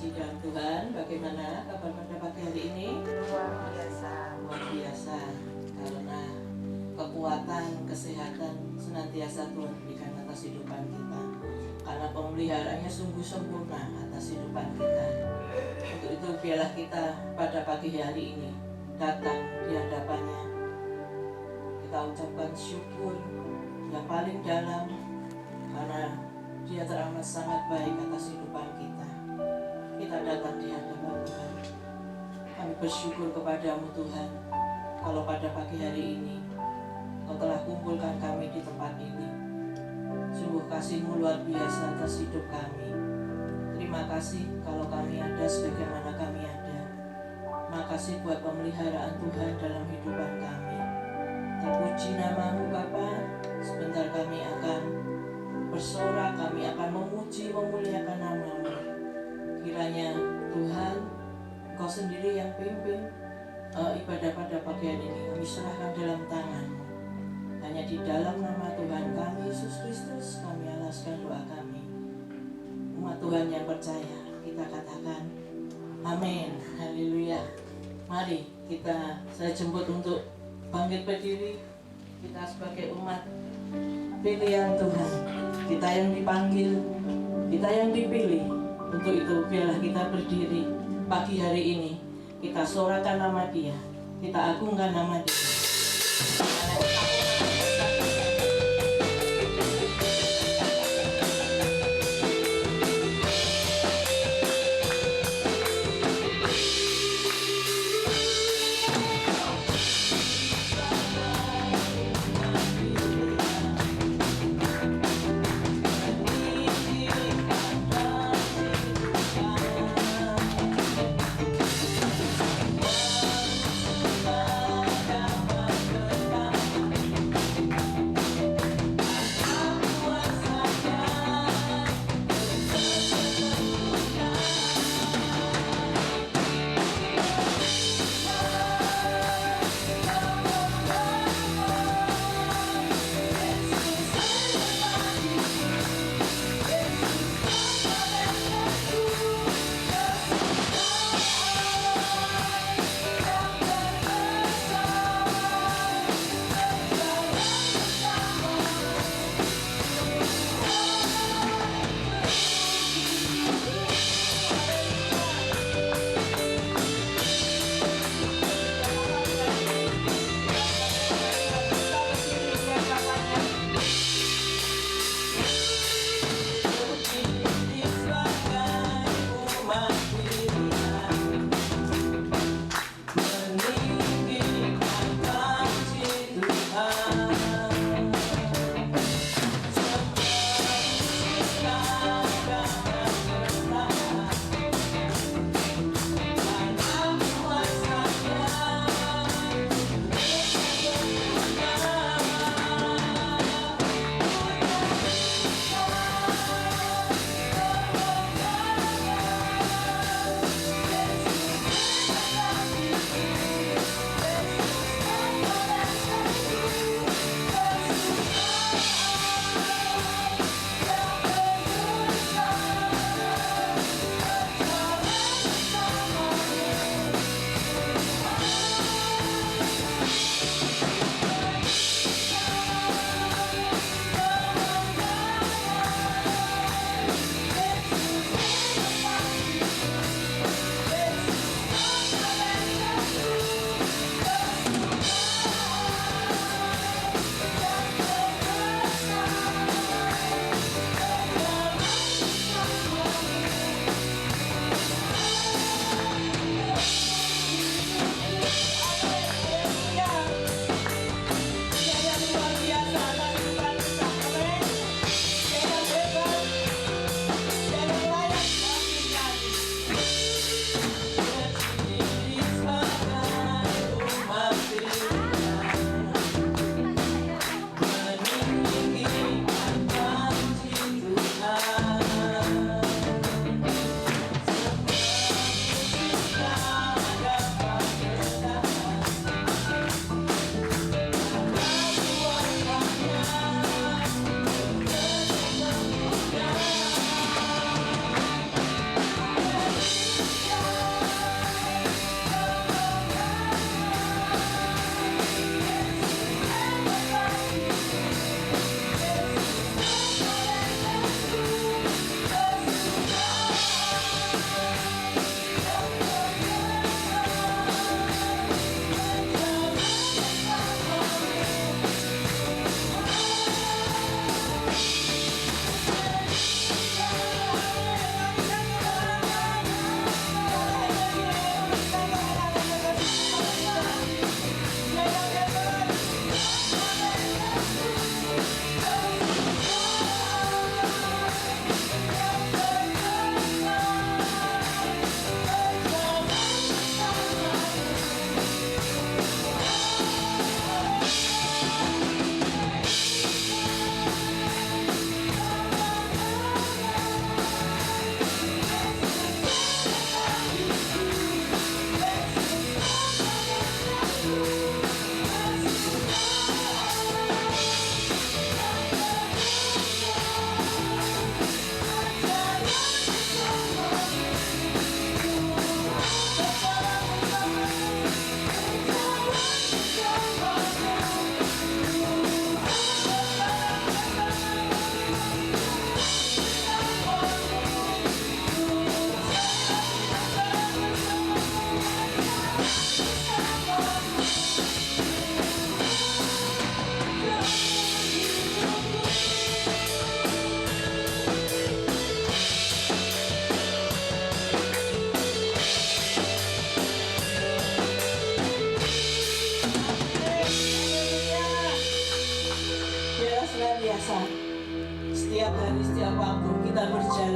kasih dalam Tuhan, bagaimana kabar pada pagi hari ini? Luar biasa. Luar biasa, karena kekuatan, kesehatan senantiasa Tuhan berikan atas hidupan kita. Karena pemeliharaannya sungguh sempurna atas hidupan kita. Untuk itu biarlah kita pada pagi hari ini datang di hadapannya. Kita ucapkan syukur yang paling dalam, karena Dia teramat sangat baik atas hidupan kita. Kita datang di hadapan Tuhan. Kami bersyukur kepadamu Tuhan, kalau pada pagi hari ini Kau telah kumpulkan kami di tempat ini. Sungguh kasih-Mu luar biasa atas hidup kami. Terima kasih kalau kami ada sebagaimana kami ada. Makasih buat pemeliharaan Tuhan dalam hidupan kami. Terpuji nama-Mu Bapa. Sebentar kami akan bersorak, kami akan memuji, memuliakan nama-Mu. Kiranya Tuhan, Engkau sendiri yang pimpin ibadah pada pagi hari ini. Kami serahkan dalam tangan-Mu. Hanya di dalam nama Tuhan kami, Yesus Kristus, kami alaskan doa kami. Umat Tuhan yang percaya, kita katakan amin, haleluya. Mari saya jemput untuk bangkit berdiri. Kita sebagai umat pilihan Tuhan, kita yang dipanggil, kita yang dipilih. Untuk itu biarlah kita berdiri pagi hari ini. Kita sorakan nama Dia, kita agungkan nama Dia.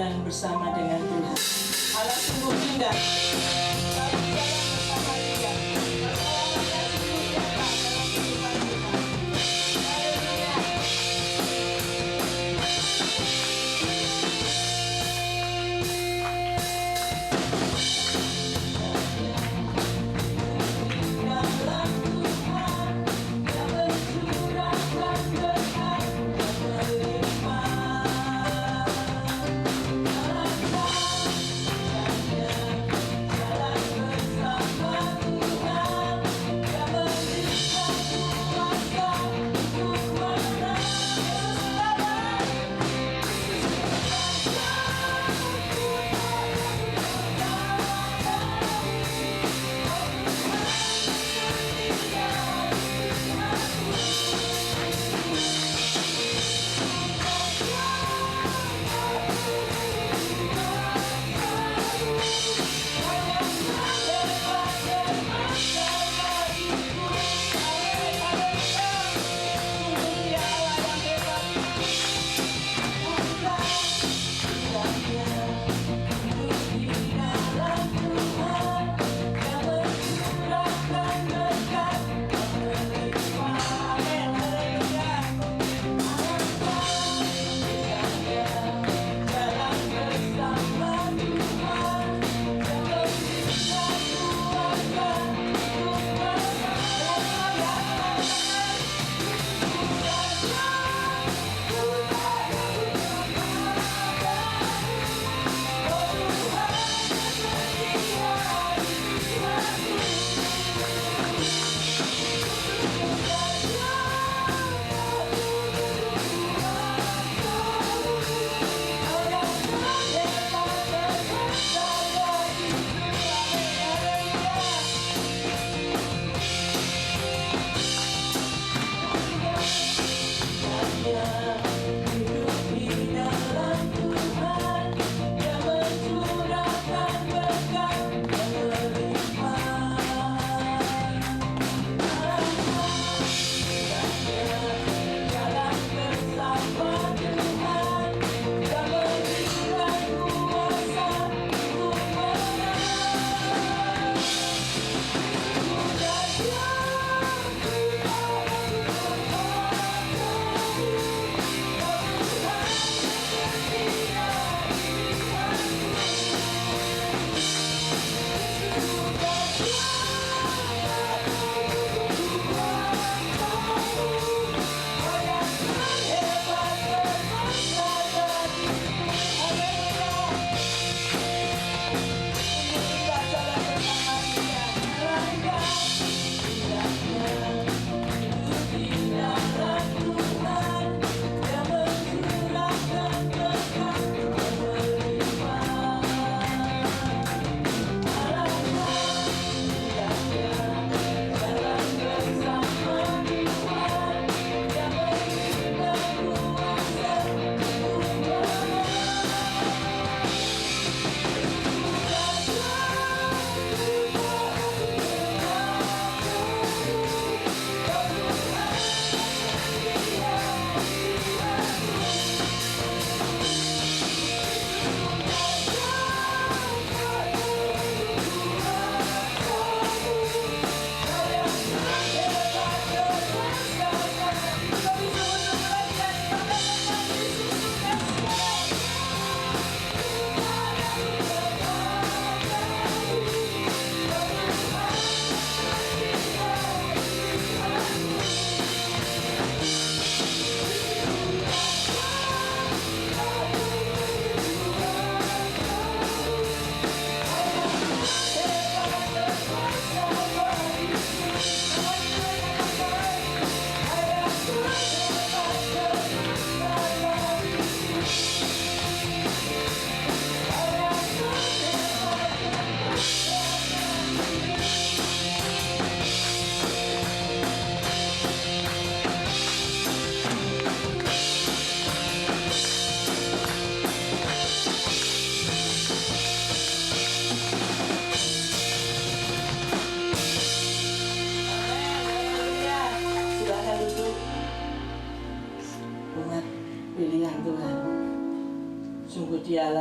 berjalan bersama dengan Tuhan. Allah sungguh indah. Kalau jalan bersama Dia, pertolongannya sungguh nyata dalam kehidupan kita. Haleluya. Dalam Tuhan yang mencurahkan berkat yang melimpah. Jalan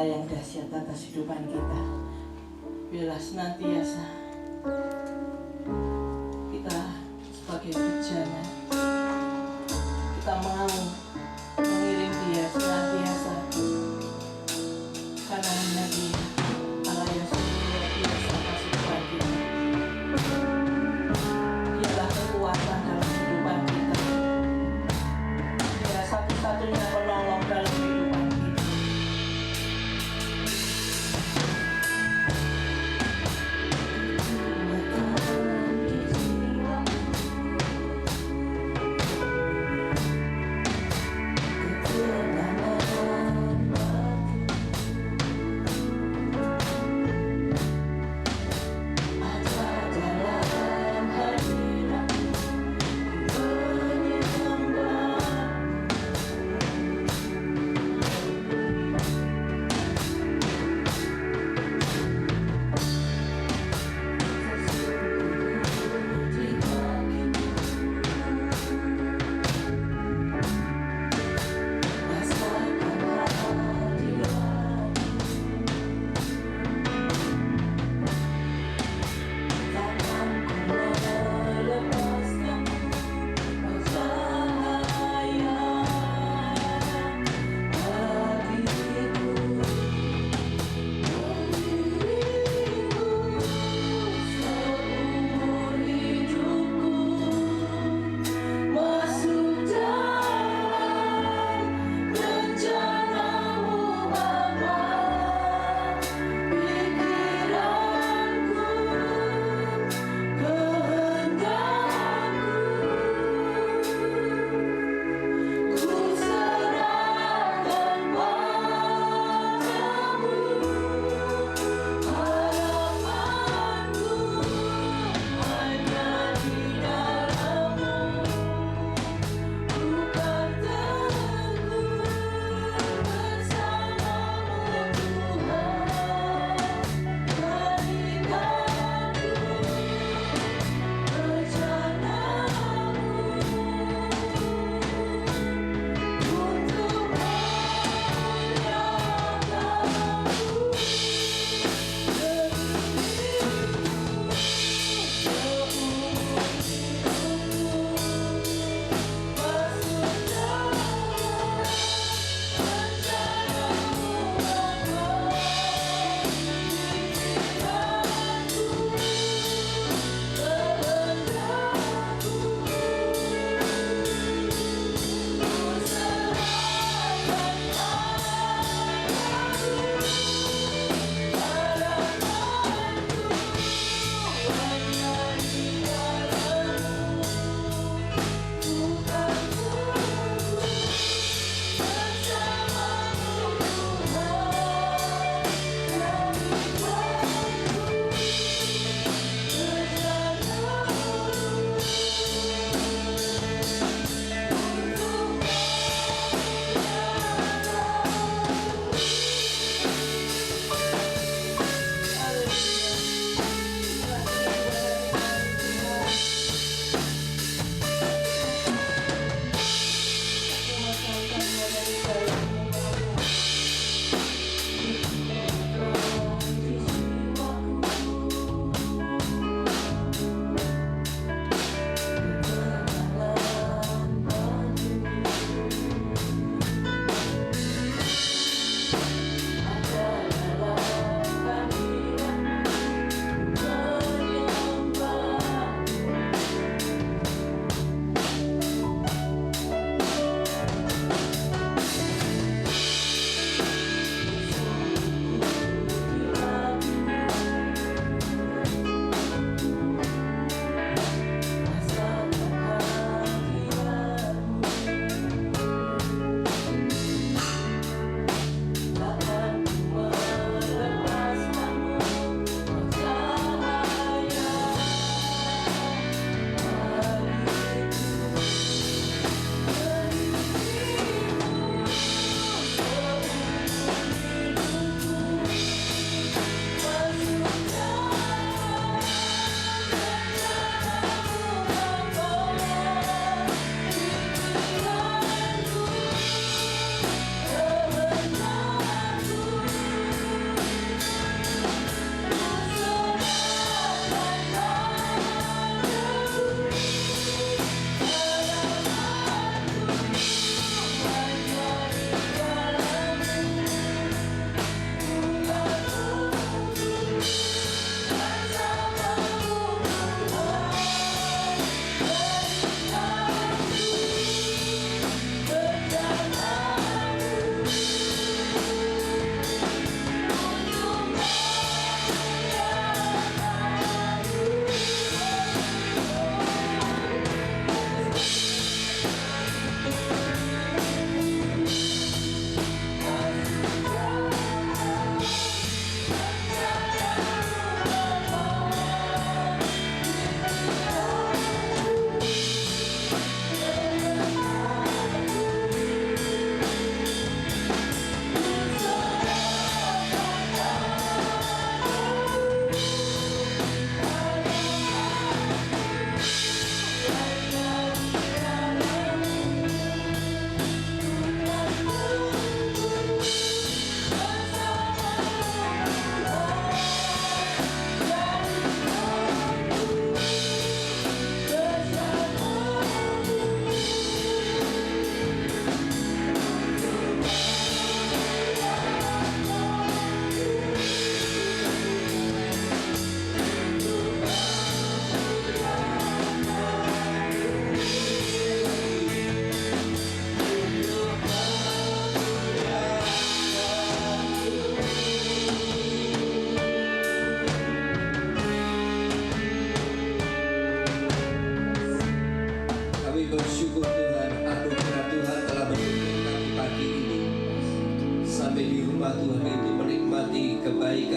yang dahsyat atas kehidupan kita. Biarlah senantiasa kita sebagai bejana, kita mau mengirim Dia senantiasa, karena hanya Dia Allah yang sungguh luar biasa atas kehidupan kita. Dialah kekuatan dalam kehidupan kita. Dia satu-satunya penolong dalam kehidupan kita.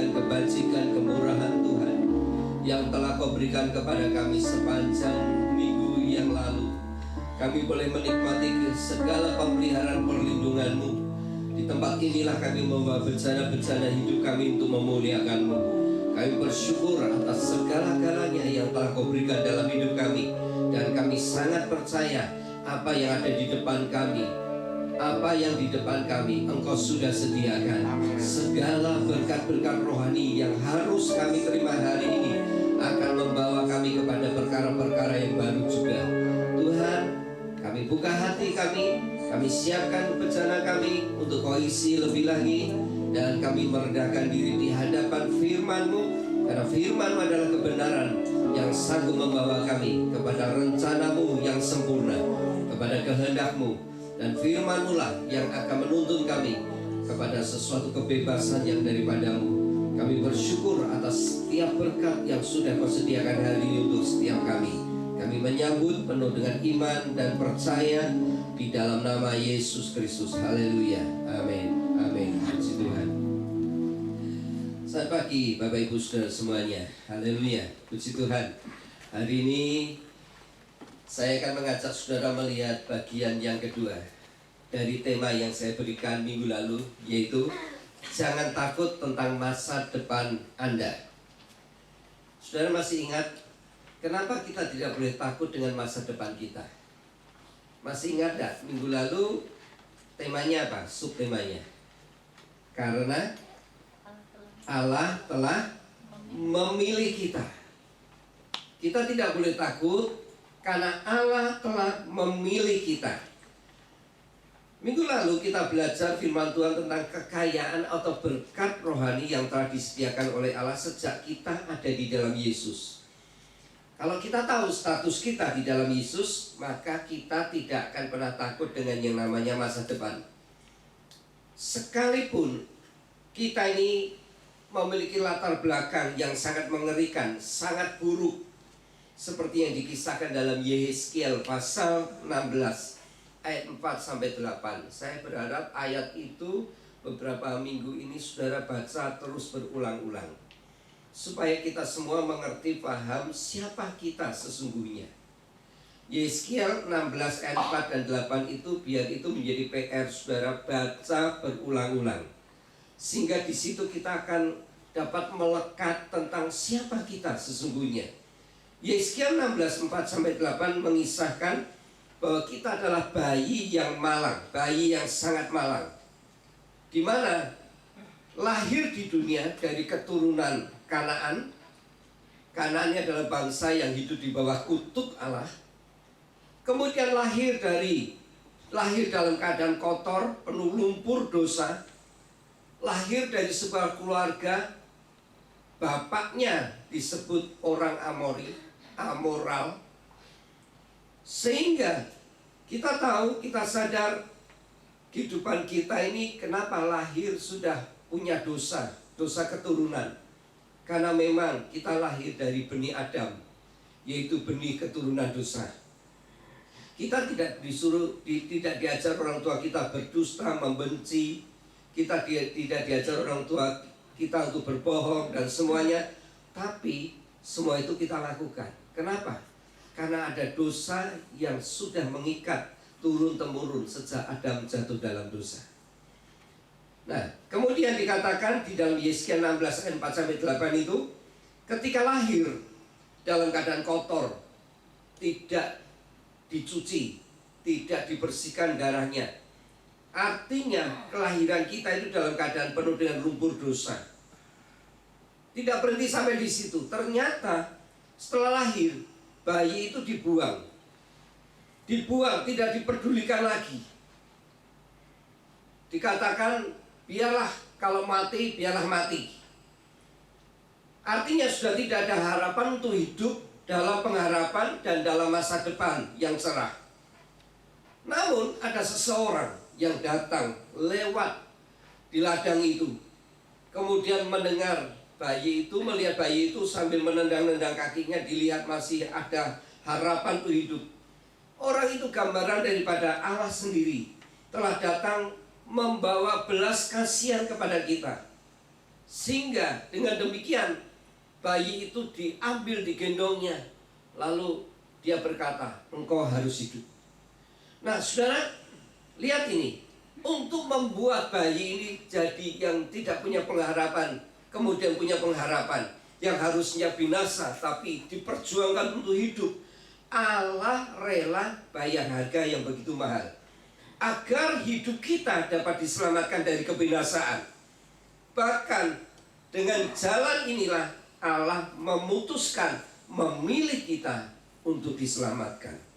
dan kebajikan kemurahan Tuhan yang telah Kau berikan kepada kami sepanjang minggu yang lalu. Kami boleh menikmati segala pemeliharaan perlindungan-Mu. Di tempat inilah kami membawa bencana-bencana hidup kami untuk memuliakan-Mu. Kami bersyukur atas segala-galanya yang telah Kau berikan dalam hidup kami. Dan kami sangat percaya apa yang ada di depan kami, apa yang di depan kami Engkau sudah sediakan. Segala berkat-berkat rohani yang harus kami terima hari ini akan membawa kami kepada perkara-perkara yang baru juga. Tuhan, kami buka hati kami siapkan bencana kami untuk Kau isi lebih lagi. Dan kami merendahkan diri di hadapan firman-Mu, karena firman-Mu adalah kebenaran yang sanggup membawa kami kepada rencana-Mu yang sempurna, kepada kehendak-Mu. Dan firman-Mu lah yang akan menuntun kami kepada sesuatu kebebasan yang daripada-Mu. Kami bersyukur atas setiap berkat yang sudah Kau sediakan hari ini untuk setiap kami. Kami menyambut penuh dengan iman dan percaya di dalam nama Yesus Kristus. Haleluya. Amin. Amin. Puji Tuhan. Selamat pagi Bapak Ibu Saudara semuanya. Haleluya. Puji Tuhan. Hari ini saya akan mengajak saudara melihat bagian yang kedua dari tema yang saya berikan minggu lalu, yaitu jangan takut tentang masa depan Anda. Saudara masih ingat kenapa kita tidak boleh takut dengan masa depan kita? Masih ingat tak? Minggu lalu temanya apa? Subtemanya. Karena Allah telah memilih kita. Kita tidak boleh takut karena Allah telah memilih kita. Minggu lalu kita belajar firman Tuhan tentang kekayaan atau berkat rohani yang telah disediakan oleh Allah sejak kita ada di dalam Yesus. Kalau kita tahu status kita di dalam Yesus, maka kita tidak akan pernah takut dengan yang namanya masa depan. Sekalipun kita ini memiliki latar belakang yang sangat mengerikan, sangat buruk, seperti yang dikisahkan dalam Yehezkiel pasal 16 ayat 4-8. Saya berharap ayat itu beberapa minggu ini saudara baca terus berulang-ulang, supaya kita semua mengerti, paham siapa kita sesungguhnya. Yehezkiel 16 ayat 4 dan 8 itu biar itu menjadi PR saudara baca berulang-ulang, sehingga di situ kita akan dapat melekat tentang siapa kita sesungguhnya. Yehezkiel 16 4-8 mengisahkan bahwa kita adalah bayi yang malang, bayi yang sangat malang, di mana lahir di dunia dari keturunan Kanaan. Kanaan adalah bangsa yang hidup di bawah kutuk Allah. Kemudian lahir dalam keadaan kotor, penuh lumpur dosa. Lahir dari sebuah keluarga, bapaknya disebut orang Amori, amoral. Sehingga kita tahu, kita sadar kehidupan kita ini kenapa lahir sudah punya dosa keturunan. Karena memang kita lahir dari benih Adam, yaitu benih keturunan dosa. Kita tidak diajar orang tua kita berdusta, membenci. Kita tidak diajar orang tua kita untuk berbohong dan semuanya. Tapi semua itu kita lakukan. Kenapa? Karena ada dosa yang sudah mengikat turun-temurun sejak Adam jatuh dalam dosa. Nah, kemudian dikatakan di dalam Yehezkiel 16 ayat 4-8 itu, ketika lahir dalam keadaan kotor, tidak dicuci, tidak dibersihkan darahnya. Artinya kelahiran kita itu dalam keadaan penuh dengan lumpur dosa. Tidak berhenti sampai di situ. Ternyata setelah lahir, bayi itu dibuang, tidak diperdulikan lagi. Dikatakan, biarlah kalau mati, biarlah mati. Artinya sudah tidak ada harapan untuk hidup dalam pengharapan dan dalam masa depan yang cerah. Namun ada seseorang yang datang lewat di ladang itu, kemudian mendengar bayi itu, melihat bayi itu sambil menendang-nendang kakinya, dilihat masih ada harapan untuk hidup. Orang itu gambaran daripada Allah sendiri telah datang membawa belas kasihan kepada kita. Sehingga dengan demikian bayi itu diambil, digendongnya. Lalu dia berkata, engkau harus hidup. Nah saudara, lihat ini. Untuk membuat bayi ini jadi yang tidak punya pengharapan, kemudian punya pengharapan, yang harusnya binasa tapi diperjuangkan untuk hidup, Allah rela bayar harga yang begitu mahal agar hidup kita dapat diselamatkan dari kebinasaan. Bahkan dengan jalan inilah Allah memutuskan memilih kita untuk diselamatkan.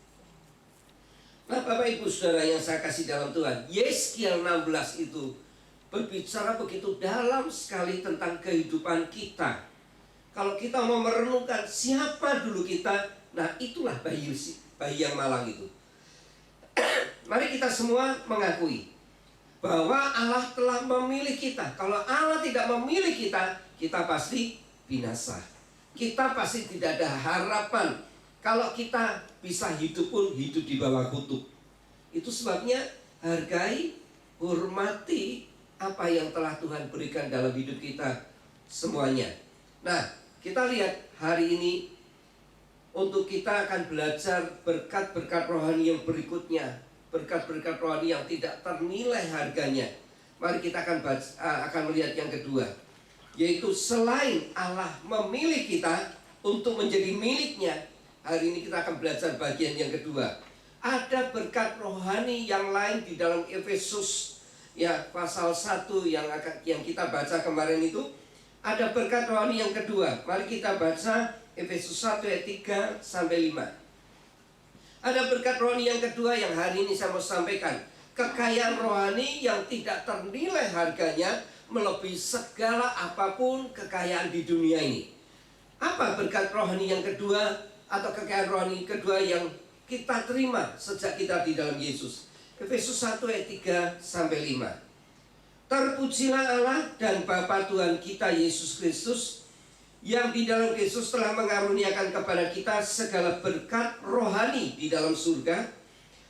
Nah Bapak Ibu Saudara yang saya kasih dalam Tuhan, Yeskiel 16 itu berbicara begitu dalam sekali tentang kehidupan kita. Kalau kita mau merenungkan siapa dulu kita, nah itulah bayi yang malang itu. Mari kita semua mengakui bahwa Allah telah memilih kita. Kalau Allah tidak memilih kita, kita pasti binasa. Kita pasti tidak ada harapan. Kalau kita bisa hidup pun hidup di bawah kutuk. Itu sebabnya hargai, hormati apa yang telah Tuhan berikan dalam hidup kita semuanya. Nah, kita lihat hari ini untuk kita akan belajar berkat-berkat rohani yang berikutnya. Berkat-berkat rohani yang tidak ternilai harganya. Mari kita akan melihat yang kedua, yaitu selain Allah memilih kita untuk menjadi miliknya. Hari ini kita akan belajar bagian yang kedua. Ada berkat rohani yang lain di dalam Efesus ya pasal 1 yang kita baca kemarin itu. Ada berkat rohani yang kedua. Mari kita baca Efesus 1 ayat 3 sampai 5. Ada berkat rohani yang kedua yang hari ini saya mau sampaikan. Kekayaan rohani yang tidak ternilai harganya melebihi segala apapun kekayaan di dunia ini. Apa berkat rohani yang kedua atau kekayaan rohani kedua yang kita terima sejak kita di dalam Yesus? Efesus 1 ayat 3 sampai 5. Terpujilah Allah dan Bapa Tuhan kita Yesus Kristus, yang di dalam Yesus telah mengaruniakan kepada kita segala berkat rohani di dalam surga.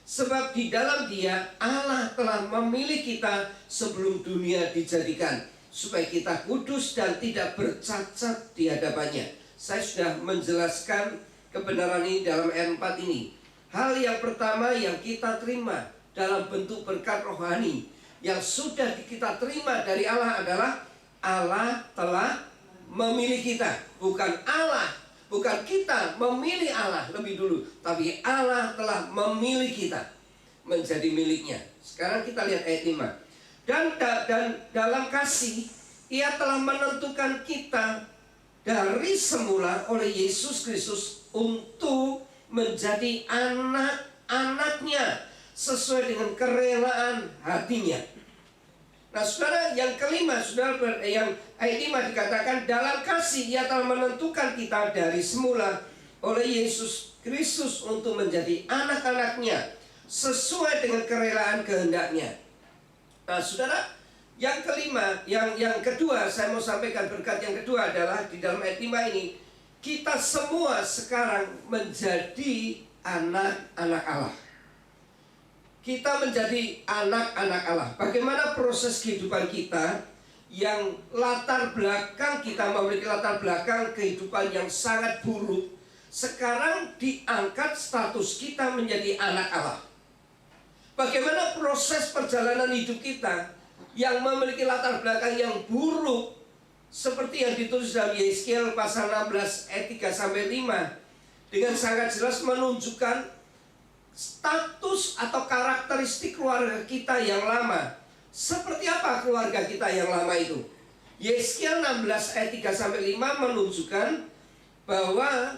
Sebab di dalam Dia Allah telah memilih kita sebelum dunia dijadikan, supaya kita kudus dan tidak bercacat di hadapannya. Saya sudah menjelaskan kebenaran ini dalam ayat 4 ini. Hal yang pertama yang kita terima dalam bentuk berkat rohani yang sudah kita terima dari Allah adalah Allah telah memilih kita. Bukan kita memilih Allah lebih dulu, tapi Allah telah memilih kita menjadi miliknya. Sekarang kita lihat ayat 5. Dan dalam kasih Ia telah menentukan kita dari semula oleh Yesus Kristus untuk menjadi anak-anaknya sesuai dengan kerelaan hatinya. Nah saudara, yang kelima, saudara, yang ayat 5 dikatakan dalam kasih Ia telah menentukan kita dari semula oleh Yesus Kristus untuk menjadi anak-anaknya sesuai dengan kerelaan kehendaknya. Nah saudara, yang kelima, yang kedua saya mau sampaikan berkat yang kedua adalah di dalam ayat 5 ini, kita semua sekarang menjadi anak-anak Allah. Kita menjadi anak-anak Allah. Bagaimana proses kehidupan kita yang latar belakang kita memiliki latar belakang kehidupan yang sangat buruk, sekarang diangkat status kita menjadi anak Allah. Bagaimana proses perjalanan hidup kita yang memiliki latar belakang yang buruk, seperti yang ditulis dalam Yeskiel pasal 16 ayat 3 sampai 5, dengan sangat jelas menunjukkan status atau karakteristik keluarga kita yang lama. Seperti apa keluarga kita yang lama itu? Yeskiel 16 ayat 3 sampai 5 menunjukkan bahwa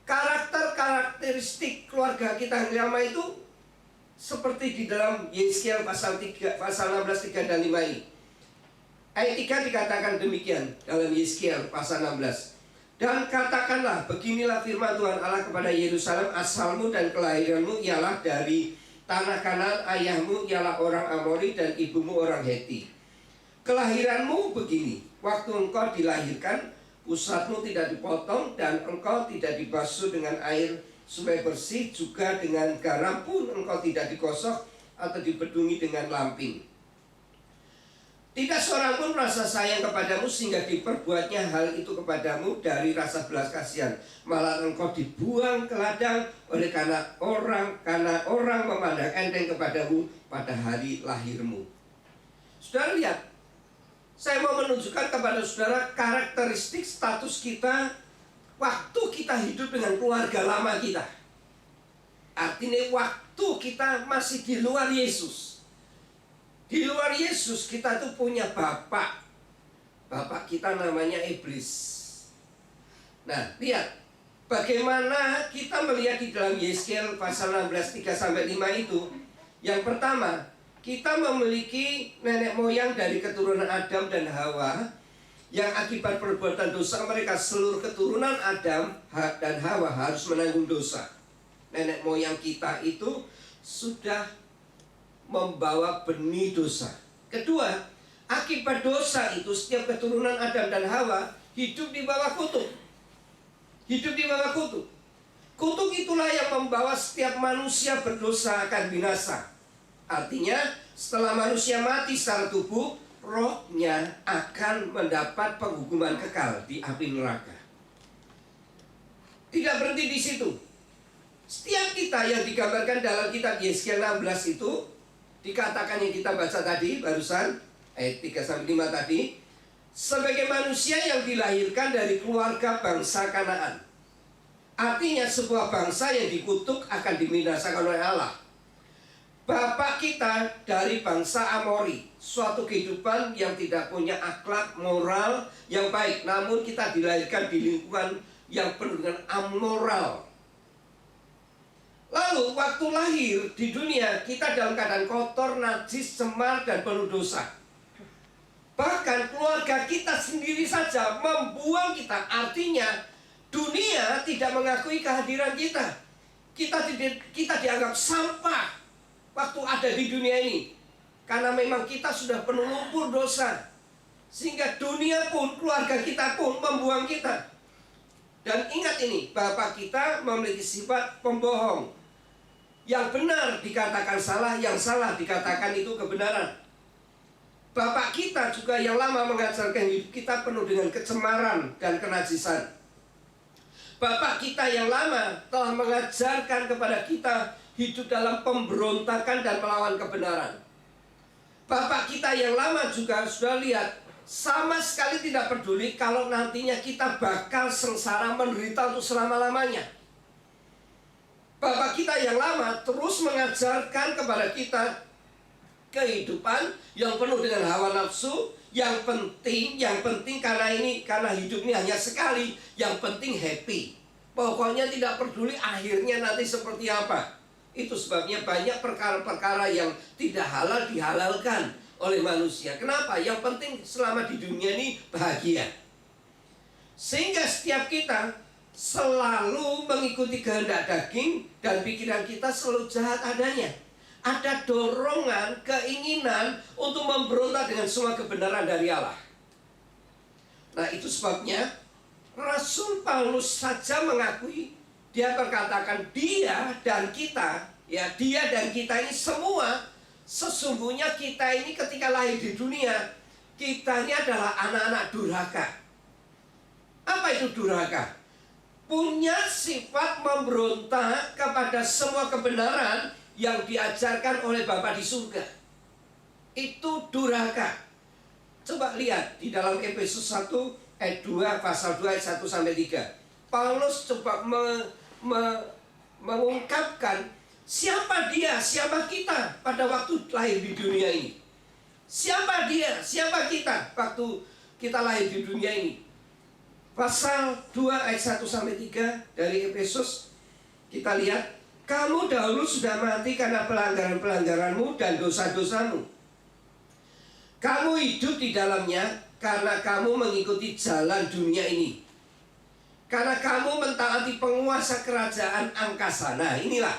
karakteristik keluarga kita yang lama itu seperti di dalam Yeskiel pasal 16 3 dan 5 ini. Ayat 3 dikatakan demikian dalam Yeskiel pasal 16. Dan katakanlah, beginilah firman Tuhan Allah kepada Yerusalem, asalmu dan kelahiranmu ialah dari tanah Kanaan, ayahmu ialah orang Amori dan ibumu orang Heti. Kelahiranmu begini, waktu engkau dilahirkan, pusatmu tidak dipotong dan engkau tidak dibasuh dengan air supaya bersih, juga dengan garam pun engkau tidak digosok atau dibedungi dengan lamping. Tidak seorang pun merasa sayang kepadamu sehingga diperbuatnya hal itu kepadamu dari rasa belas kasihan. Malah engkau dibuang ke ladang karena orang memandang enteng kepadamu pada hari lahirmu. Saudara lihat, saya mau menunjukkan kepada saudara karakteristik status kita waktu kita hidup dengan keluarga lama kita. Artinya waktu kita masih di luar Yesus. Di luar Yesus kita tuh punya bapak. Bapak kita namanya iblis. Nah, lihat bagaimana kita melihat di dalam Yeskel pasal 16 3-5 itu. Yang pertama, kita memiliki nenek moyang dari keturunan Adam dan Hawa yang akibat perbuatan dosa mereka, seluruh keturunan Adam dan Hawa harus menanggung dosa. Nenek moyang kita itu sudah membawa benih dosa. Kedua, akibat dosa itu setiap keturunan Adam dan Hawa hidup di bawah kutuk. Hidup di bawah kutuk. Kutuk itulah yang membawa setiap manusia berdosa akan binasa. Artinya, setelah manusia mati secara tubuh, rohnya akan mendapat penghukuman kekal di api neraka. Tidak berhenti di situ. Setiap kita yang digambarkan dalam kitab Yeskel 16 itu, dikatakan yang kita baca tadi barusan ayat 3-5 tadi, sebagai manusia yang dilahirkan dari keluarga bangsa Kanaan. Artinya sebuah bangsa yang dikutuk akan dibinasakan oleh Allah. Bapak kita dari bangsa Amori, suatu kehidupan yang tidak punya akhlak moral yang baik, namun kita dilahirkan di lingkungan yang penuh dengan amoral. Lalu waktu lahir di dunia kita dalam keadaan kotor, najis, cemar, dan penuh dosa. Bahkan keluarga kita sendiri saja membuang kita. Artinya dunia tidak mengakui kehadiran kita. Kita dianggap sampah waktu ada di dunia ini. Karena memang kita sudah penuh lumpur dosa. Sehingga dunia pun, keluarga kita pun membuang kita. Dan ingat ini, bapak kita memiliki sifat pembohong. Yang benar dikatakan salah, yang salah dikatakan itu kebenaran. Bapak kita juga yang lama mengajarkan hidup kita penuh dengan kecemaran dan kenajisan. Bapak kita yang lama telah mengajarkan kepada kita hidup dalam pemberontakan dan melawan kebenaran. Bapak kita yang lama juga sudah lihat, sama sekali tidak peduli kalau nantinya kita bakal sengsara menderita untuk selama-lamanya. Bapak kita yang lama terus mengajarkan kepada kita kehidupan yang penuh dengan hawa nafsu. Yang penting karena hidup ini hanya sekali. Yang penting happy. Pokoknya tidak peduli akhirnya nanti seperti apa. Itu sebabnya banyak perkara-perkara yang tidak halal dihalalkan oleh manusia. Kenapa? Yang penting selama di dunia ini bahagia. Sehingga setiap kita selalu mengikuti kehendak daging dan pikiran kita selalu jahat adanya. Ada dorongan, keinginan untuk memberontak dengan semua kebenaran dari Allah. Nah, itu sebabnya Rasul Paulus saja mengakui, dia berkatakan dia dan kita ini semua, sesungguhnya kita ini ketika lahir di dunia, kita ini adalah anak-anak durhaka. Apa itu durhaka? Punya sifat memberontak kepada semua kebenaran yang diajarkan oleh Bapa di surga. Itu durhaka. Coba lihat di dalam Efesus 1 ayat 2 pasal 2 ayat 1-3. Paulus coba mengungkapkan siapa dia, siapa kita pada waktu lahir di dunia ini. Siapa dia, siapa kita waktu kita lahir di dunia ini. Pasal 2 ayat 1-3 dari Efesus, kita lihat, kamu dahulu sudah mati karena pelanggaran-pelanggaranmu dan dosa-dosamu. Kamu hidup di dalamnya karena kamu mengikuti jalan dunia ini. Karena kamu mentaati penguasa kerajaan angkasa. Nah, inilah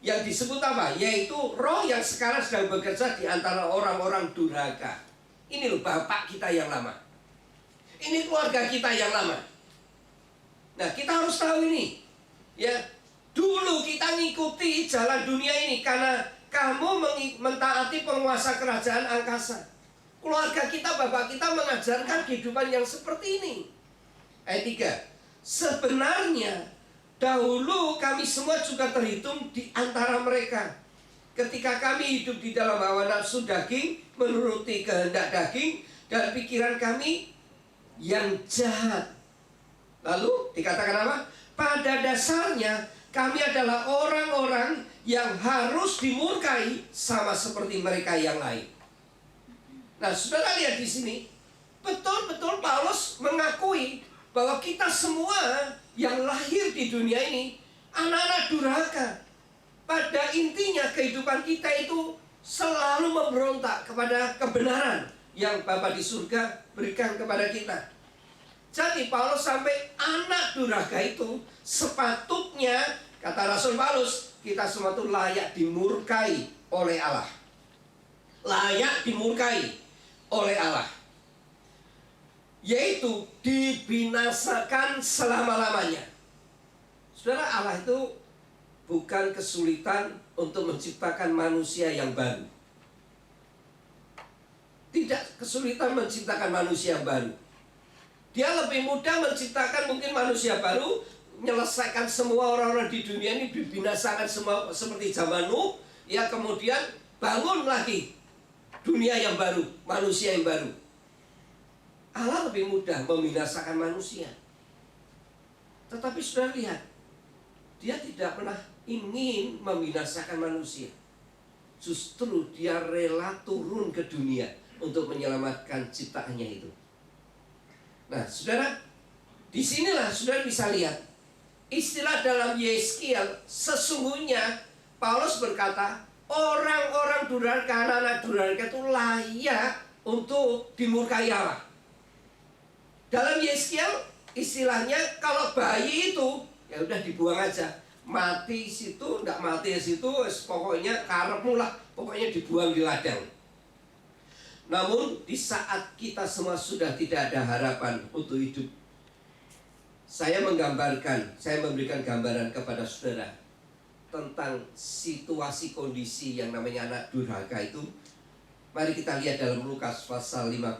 yang disebut apa? Yaitu roh yang sekarang sedang bekerja di antara orang-orang durhaka. Ini loh bapak kita yang lama. Ini keluarga kita yang lama. Nah, kita harus tahu ini. Ya, dulu kita ngikuti jalan dunia ini karena kamu mentaati penguasa kerajaan angkasa. keluarga kita, bapak kita mengajarkan kehidupan yang seperti ini. Ayat 3. Sebenarnya dahulu kami semua juga terhitung di antara mereka. Ketika kami hidup di dalam hawa nafsu daging, menuruti kehendak daging dan pikiran kami yang jahat. Lalu dikatakan apa? Pada dasarnya kami adalah orang-orang yang harus dimurkai sama seperti mereka yang lain. Nah, saudara lihat di sini, betul-betul Paulus mengakui bahwa kita semua yang lahir di dunia ini anak-anak durhaka. Pada intinya kehidupan kita itu selalu memberontak kepada kebenaran yang Bapa di surga berikan kepada kita. Jadi Paulus sampai anak durhaka itu sepatutnya, kata Rasul Paulus, kita semua itu layak dimurkai oleh Allah. Layak dimurkai oleh Allah, yaitu dibinasakan selama-lamanya. Saudara, Allah itu bukan kesulitan untuk menciptakan manusia yang baru. Tidak kesulitan menciptakan manusia yang baru. Dia lebih mudah menciptakan mungkin manusia baru, menyelesaikan semua orang-orang di dunia ini, dibinasakan semua seperti zaman Nuh, ya, kemudian bangun lagi dunia yang baru, manusia yang baru. Allah lebih mudah membinasakan manusia. Tetapi sudah lihat, dia tidak pernah ingin membinasakan manusia. Justru dia rela turun ke dunia untuk menyelamatkan ciptaannya itu. Nah, saudara, disinilah saudara bisa lihat istilah dalam Yeskiel. Sesungguhnya Paulus berkata, orang-orang durhaka, anak-anak durhaka itu layak untuk dimurkai Allah. Dalam Yeskiel istilahnya kalau bayi itu ya udah dibuang aja, mati situ, enggak mati situ, pokoknya karepmu lah, pokoknya dibuang di ladang. Namun di saat kita semua sudah tidak ada harapan untuk hidup, saya memberikan gambaran kepada saudara tentang situasi kondisi yang namanya anak durhaka itu. Mari kita lihat dalam Lukas pasal 15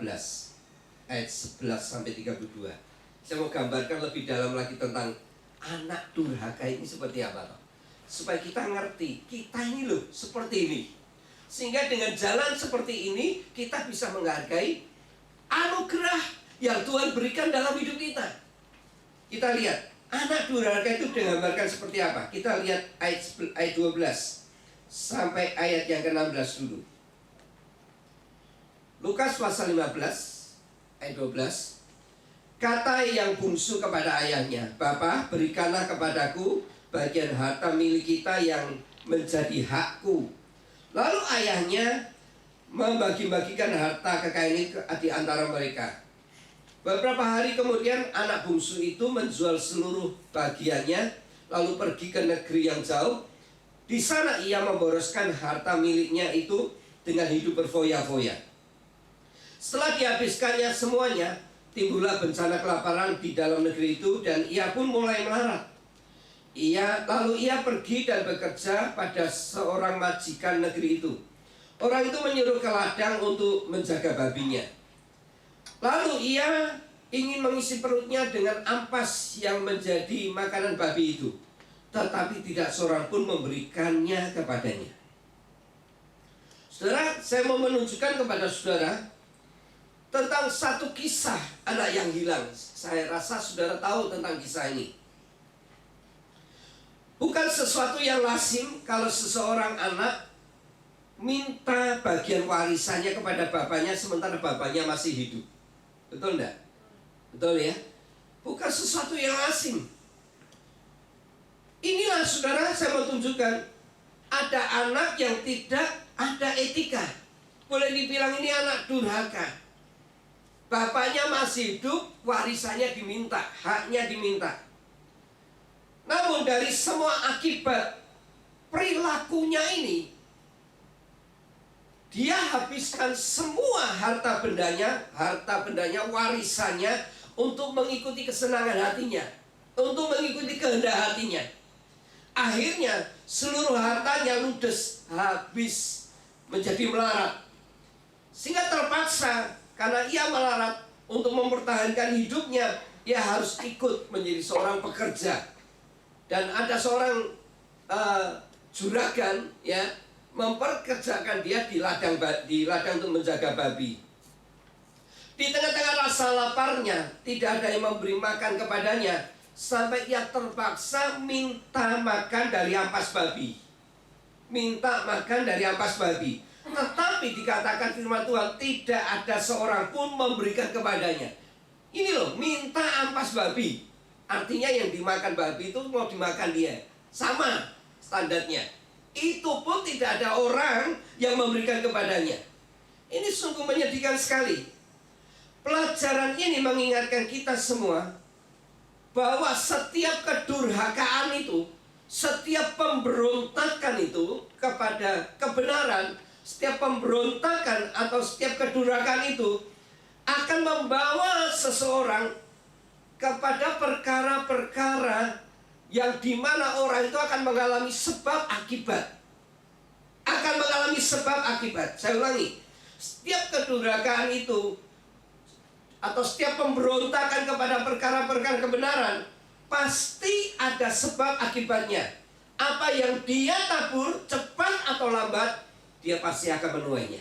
ayat 11 sampai 32. Saya mau gambarkan lebih dalam lagi tentang anak durhaka ini seperti apa toh? Supaya kita ngerti, kita ini loh seperti ini. Sehingga dengan jalan seperti ini kita bisa menghargai anugerah yang Tuhan berikan dalam hidup kita. Kita lihat anak durhaka itu digambarkan seperti apa. Kita lihat ayat 12 sampai ayat yang ke-16 dulu. Lukas pasal 15 ayat 12. Kata yang bungsu kepada ayahnya, Bapa, berikanlah kepadaku bagian harta milik kita yang menjadi hakku. Lalu ayahnya membagi-bagikan harta kekayaan ini di antara mereka. Beberapa hari kemudian anak bungsu itu menjual seluruh bagiannya, lalu pergi ke negeri yang jauh. Di sana ia memboroskan harta miliknya itu dengan hidup berfoya-foya. Setelah dihabiskannya semuanya, timbullah bencana kelaparan di dalam negeri itu dan ia pun mulai melarat. Lalu ia pergi dan bekerja pada seorang majikan negeri itu. Orang itu menyuruh ke ladang untuk menjaga babinya. Lalu ia ingin mengisi perutnya dengan ampas yang menjadi makanan babi itu, tetapi tidak seorang pun memberikannya kepadanya. Saudara, saya mau menunjukkan kepada saudara tentang satu kisah anak yang hilang. Saya rasa saudara tahu tentang kisah ini. Bukan sesuatu yang lazim kalau seseorang anak minta bagian warisannya kepada bapaknya sementara bapaknya masih hidup. Betul enggak? Betul ya? Bukan sesuatu yang lazim. Inilah saudara, saya mau tunjukkan, ada anak yang tidak ada etika. Boleh dibilang ini anak durhaka. Bapaknya masih hidup, warisannya diminta, haknya diminta. Namun dari semua akibat perilakunya ini, dia habiskan semua harta bendanya, warisannya untuk mengikuti kesenangan hatinya, untuk mengikuti kehendak hatinya. Akhirnya seluruh hartanya ludes, habis, menjadi melarat. Sehingga terpaksa karena ia melarat untuk mempertahankan hidupnya, ia harus ikut menjadi seorang pekerja. Dan ada seorang juragan ya memperkerjakan dia di ladang untuk menjaga babi. Di tengah-tengah rasa laparnya, tidak ada yang memberi makan kepadanya, sampai ia terpaksa minta makan dari ampas babi. Minta makan dari ampas babi. Tetapi dikatakan firman Tuhan, tidak ada seorang pun memberikan kepadanya. Ini loh, minta ampas babi. Artinya yang dimakan babi itu mau dimakan dia. Sama standarnya. Itu pun tidak ada orang yang memberikan kepadanya. Ini sungguh menyedihkan sekali. Pelajaran ini mengingatkan kita semua bahwa setiap kedurhakaan itu, setiap pemberontakan itu kepada kebenaran, setiap pemberontakan atau setiap kedurhakaan itu akan membawa seseorang kepada perkara-perkara yang dimana orang itu akan mengalami sebab akibat. Akan mengalami sebab akibat. Saya ulangi, setiap kedurhakaan itu atau setiap pemberontakan kepada perkara-perkara kebenaran pasti ada sebab akibatnya. Apa yang dia tabur, cepat atau lambat, dia pasti akan menuainya.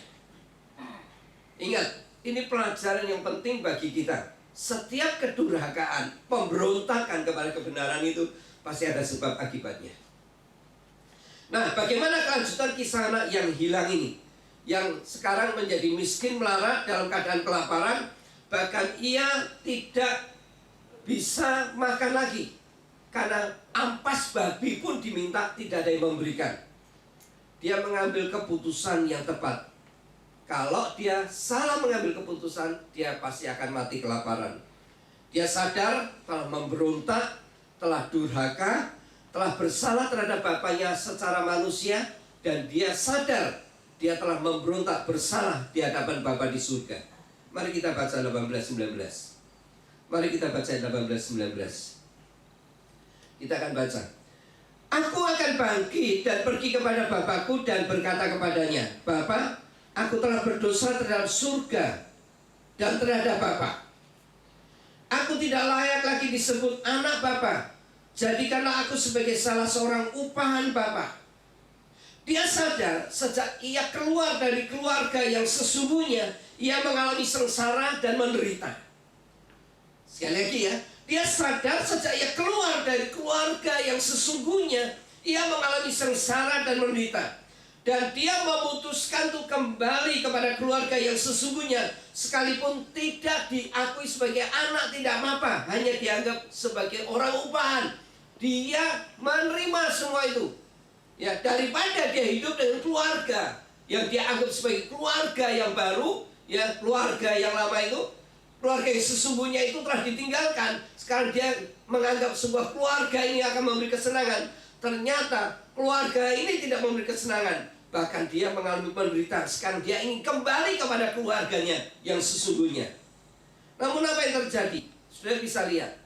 Ingat, ini pelajaran yang penting bagi kita. Setiap kedurhakaan, pemberontakan kepada kebenaran itu pasti ada sebab akibatnya. Nah, bagaimana kelanjutan kisah anak yang hilang ini? Yang sekarang menjadi miskin melarat dalam keadaan kelaparan, bahkan ia tidak bisa makan lagi karena ampas babi pun diminta, tidak ada yang memberikan. Dia mengambil keputusan yang tepat. Kalau dia salah mengambil keputusan, dia pasti akan mati kelaparan. Dia sadar telah memberontak, telah durhaka, telah bersalah terhadap bapaknya secara manusia, dan dia sadar dia telah memberontak bersalah di hadapan Bapa di surga. Mari kita baca 18-19. Mari kita baca 18-19. Kita akan baca. Aku akan bangkit dan pergi kepada Bapakku dan berkata kepadanya, Bapa, aku telah berdosa terhadap surga dan terhadap Bapa. Aku tidak layak lagi disebut anak Bapa. Jadikanlah aku sebagai salah seorang upahan Bapa. Dia sadar sejak ia keluar dari keluarga yang sesungguhnya, ia mengalami sengsara dan menderita. Sekali lagi ya, dia sadar sejak ia keluar dari keluarga yang sesungguhnya, ia mengalami sengsara dan menderita. Dan dia memutuskan untuk kembali kepada keluarga yang sesungguhnya, sekalipun tidak diakui sebagai anak tidak apa, hanya dianggap sebagai orang upahan. Dia menerima semua itu. Ya, daripada dia hidup dengan keluarga yang dia anggap sebagai keluarga yang baru, ya, keluarga yang lama itu, keluarga yang sesungguhnya itu telah ditinggalkan. Sekarang dia menganggap sebuah keluarga ini akan memberi kesenangan. Ternyata keluarga ini tidak memberi kesenangan. Bahkan dia mengalami penderitaan. Sekarang dia ingin kembali kepada keluarganya yang sesungguhnya. Namun apa yang terjadi? Sudah bisa lihat.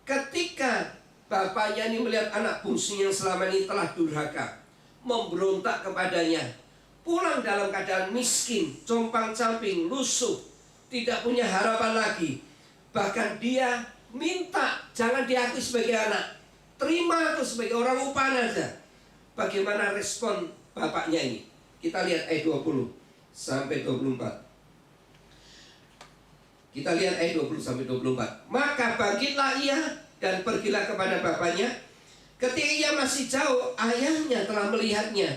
Ketika bapaknya ini melihat anak bungsunya yang selama ini telah durhaka, memberontak kepadanya, pulang dalam keadaan miskin, compang-camping, lusuh, tidak punya harapan lagi. Bahkan dia minta jangan diakui sebagai anak, terima aku sebagai orang upahan aja. Bagaimana respon bapaknya ini? Kita lihat ayat 20 sampai 24. Kita lihat ayat 20 sampai 24. Maka bangkitlah ia dan pergilah kepada bapaknya. Ketika ia masih jauh, ayahnya telah melihatnya.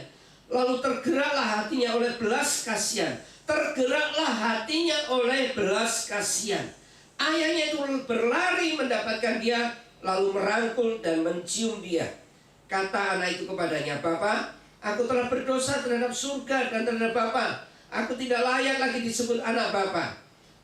Lalu tergeraklah hatinya oleh belas kasihan. Tergeraklah hatinya oleh belas kasihan. Ayahnya itu berlari mendapatkan dia, lalu merangkul dan mencium dia. Kata anak itu kepadanya, Bapa, aku telah berdosa terhadap surga dan terhadap Bapa. Aku tidak layak lagi disebut anak Bapa.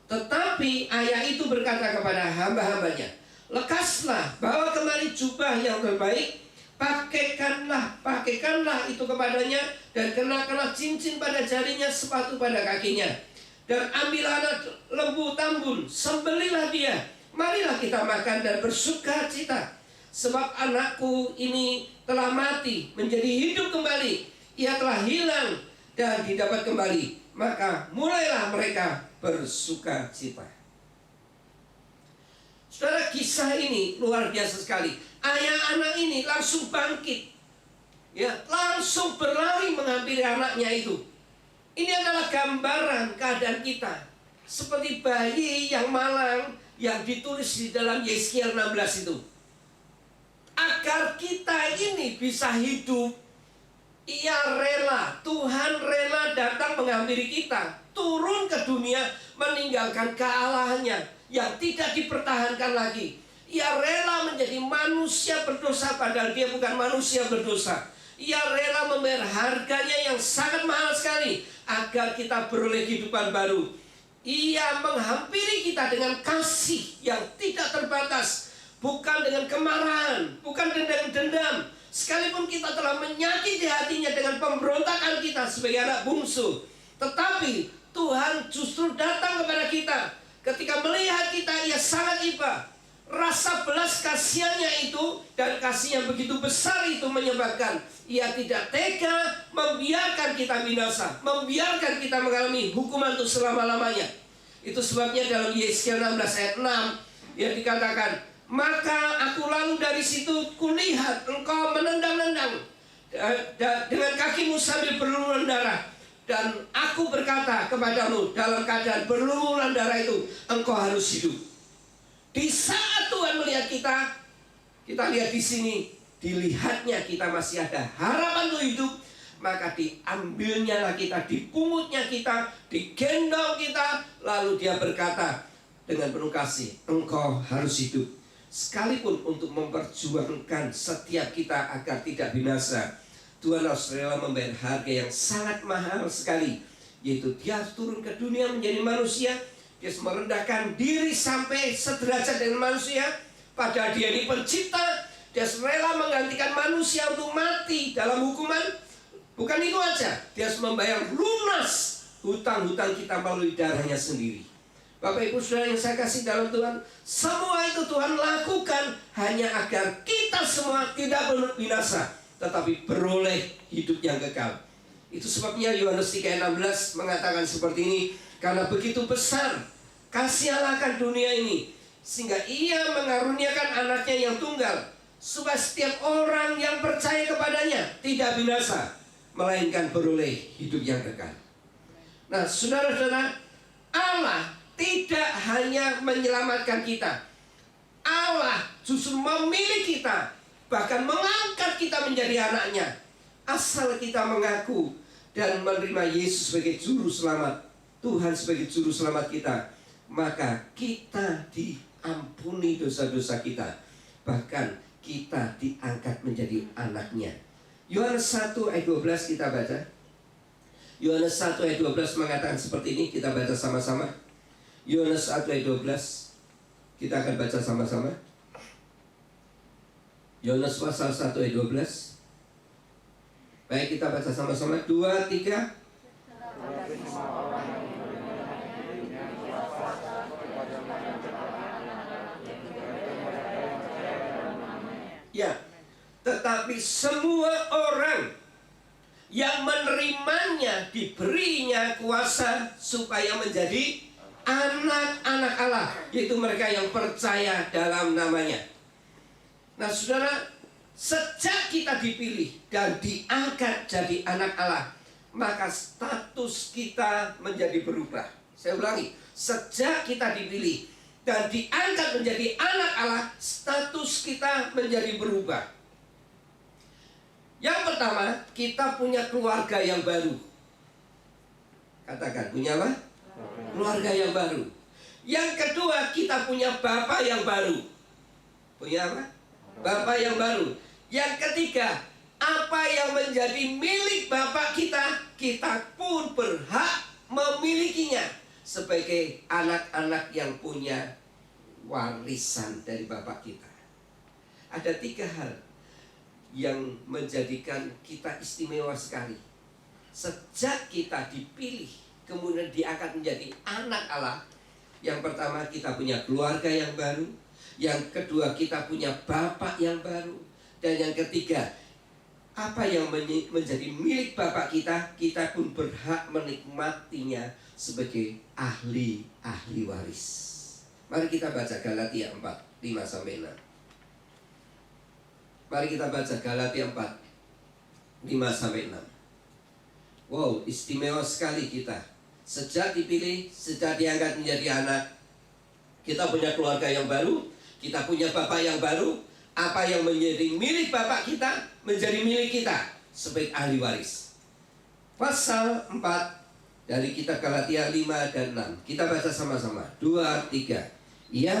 Tetapi ayah itu berkata kepada hamba-hambanya, lekaslah, bawa kemari jubah yang terbaik, pakaikanlah itu kepadanya, dan kenakanlah cincin pada jarinya, sepatu pada kakinya. Dan ambillah anak lembu tambun, sembelihlah dia, marilah kita makan dan bersuka cita. Sebab anakku ini telah mati, menjadi hidup kembali. Ia telah hilang dan didapat kembali. maka mulailah mereka bersuka cita. Saudara, kisah ini luar biasa sekali. Ayah anak ini langsung bangkit, ya, langsung berlari menghampiri anaknya itu. Ini adalah gambaran keadaan kita, seperti bayi yang malang yang ditulis di dalam Yeskiel 16 itu. Agar kita ini bisa hidup, Ia rela, Tuhan rela datang menghampiri kita, turun ke dunia, meninggalkan kealahannya yang tidak dipertahankan lagi. Ia rela menjadi manusia berdosa padahal dia bukan manusia berdosa. Ia rela membayar harganya yang sangat mahal sekali agar kita beroleh kehidupan baru. Ia menghampiri kita dengan kasih yang tidak terbatas, bukan dengan kemarahan, bukan dengan dendam. Sekalipun kita telah menyakiti hatinya dengan pemberontakan kita sebagai anak bungsu, tetapi Tuhan justru datang kepada kita. Ketika melihat kita, Ia sangat iba. Rasa belas kasihannya itu dan kasih yang begitu besar itu menyebabkan Ia tidak tega membiarkan kita binasa, membiarkan kita mengalami hukuman untuk selama-lamanya. Itu sebabnya dalam Yeskiel 16 ayat 6 yang dikatakan, maka aku lalu dari situ kulihat engkau menendang-nendang dengan kakimu sambil berlumuran darah. Dan aku berkata kepadamu dalam keadaan berlumuran darah itu, engkau harus hidup. Di saat Tuhan melihat kita lihat di sini, dilihatnya kita masih ada harapan untuk hidup, maka diambilnya kita, dipungutnya kita, digendong kita, lalu Dia berkata dengan penuh kasih, engkau harus hidup. Sekalipun untuk memperjuangkan setiap kita agar tidak binasa, Tuhan harus rela membayar harga yang sangat mahal sekali, yaitu Dia turun ke dunia menjadi manusia. Dia merendahkan diri sampai sederajat dengan manusia, padahal Dia ini pencipta. Dia rela menggantikan manusia untuk mati dalam hukuman. Bukan itu aja, Dia harus membayar lunas hutang-hutang kita melalui darahnya sendiri. Bapak Ibu Saudara yang saya kasih dalam Tuhan, semua itu Tuhan lakukan hanya agar kita semua tidak binasa, tetapi beroleh hidup yang kekal. Itu sebabnya Yohanes 3:16 mengatakan seperti ini, karena begitu besar kasih Allah akan dunia ini, sehingga Ia mengaruniakan anaknya yang tunggal, supaya setiap orang yang percaya kepadanya tidak binasa, melainkan beroleh hidup yang kekal. Nah, saudara-saudara, Allah tidak hanya menyelamatkan kita, Allah justru memilih kita, bahkan mengangkat kita menjadi anaknya. Asal kita mengaku dan menerima Yesus sebagai juru selamat, Tuhan sebagai juru selamat kita, maka kita diampuni dosa-dosa kita, bahkan kita diangkat menjadi anaknya. Yohanes 1 ayat 12 kita baca. Yohanes 1 ayat 12 mengatakan seperti ini, kita baca sama-sama. Yohanes 1 ayat 12, kita akan baca sama-sama. Yohanes pasal 1 ayat 12. Baik, kita baca sama-sama. 2, 3. Ya, tetapi semua orang yang menerimanya diberinya kuasa supaya menjadi anak-anak Allah, yaitu mereka yang percaya dalam namanya. Nah, saudara, sejak kita dipilih dan diangkat jadi anak Allah, maka status kita menjadi berubah. Saya ulangi, sejak kita dipilih dan diangkat menjadi anak Allah, status kita menjadi berubah. Yang pertama, kita punya keluarga yang baru. Katakan, punya apa? Keluarga yang baru. Yang kedua, kita punya Bapa yang baru. Punya apa? Bapa yang baru. Yang ketiga, apa yang menjadi milik Bapa kita, kita pun berhak memilikinya sebagai anak-anak yang punya warisan dari Bapa kita. Ada 3 hal yang menjadikan kita istimewa sekali. Sejak kita dipilih, kemudian diangkat menjadi anak Allah. Yang pertama, kita punya keluarga yang baru. Yang kedua, kita punya Bapa yang baru. Dan yang ketiga, apa yang menjadi milik Bapa kita, kita pun berhak menikmatinya sebagai ahli waris. Mari kita baca Galatia 4, 5-6. Mari kita baca Galatia 4, 5-6. Wow, istimewa sekali kita. Sejak dipilih, sejak diangkat menjadi anak, kita punya keluarga yang baru, kita punya Bapa yang baru. Apa yang menjadi milik Bapak kita menjadi milik kita sebagai ahli waris. Pasal 4 dari kitab Galatia 5 dan 6. Kita baca sama-sama. 2, 3. Ia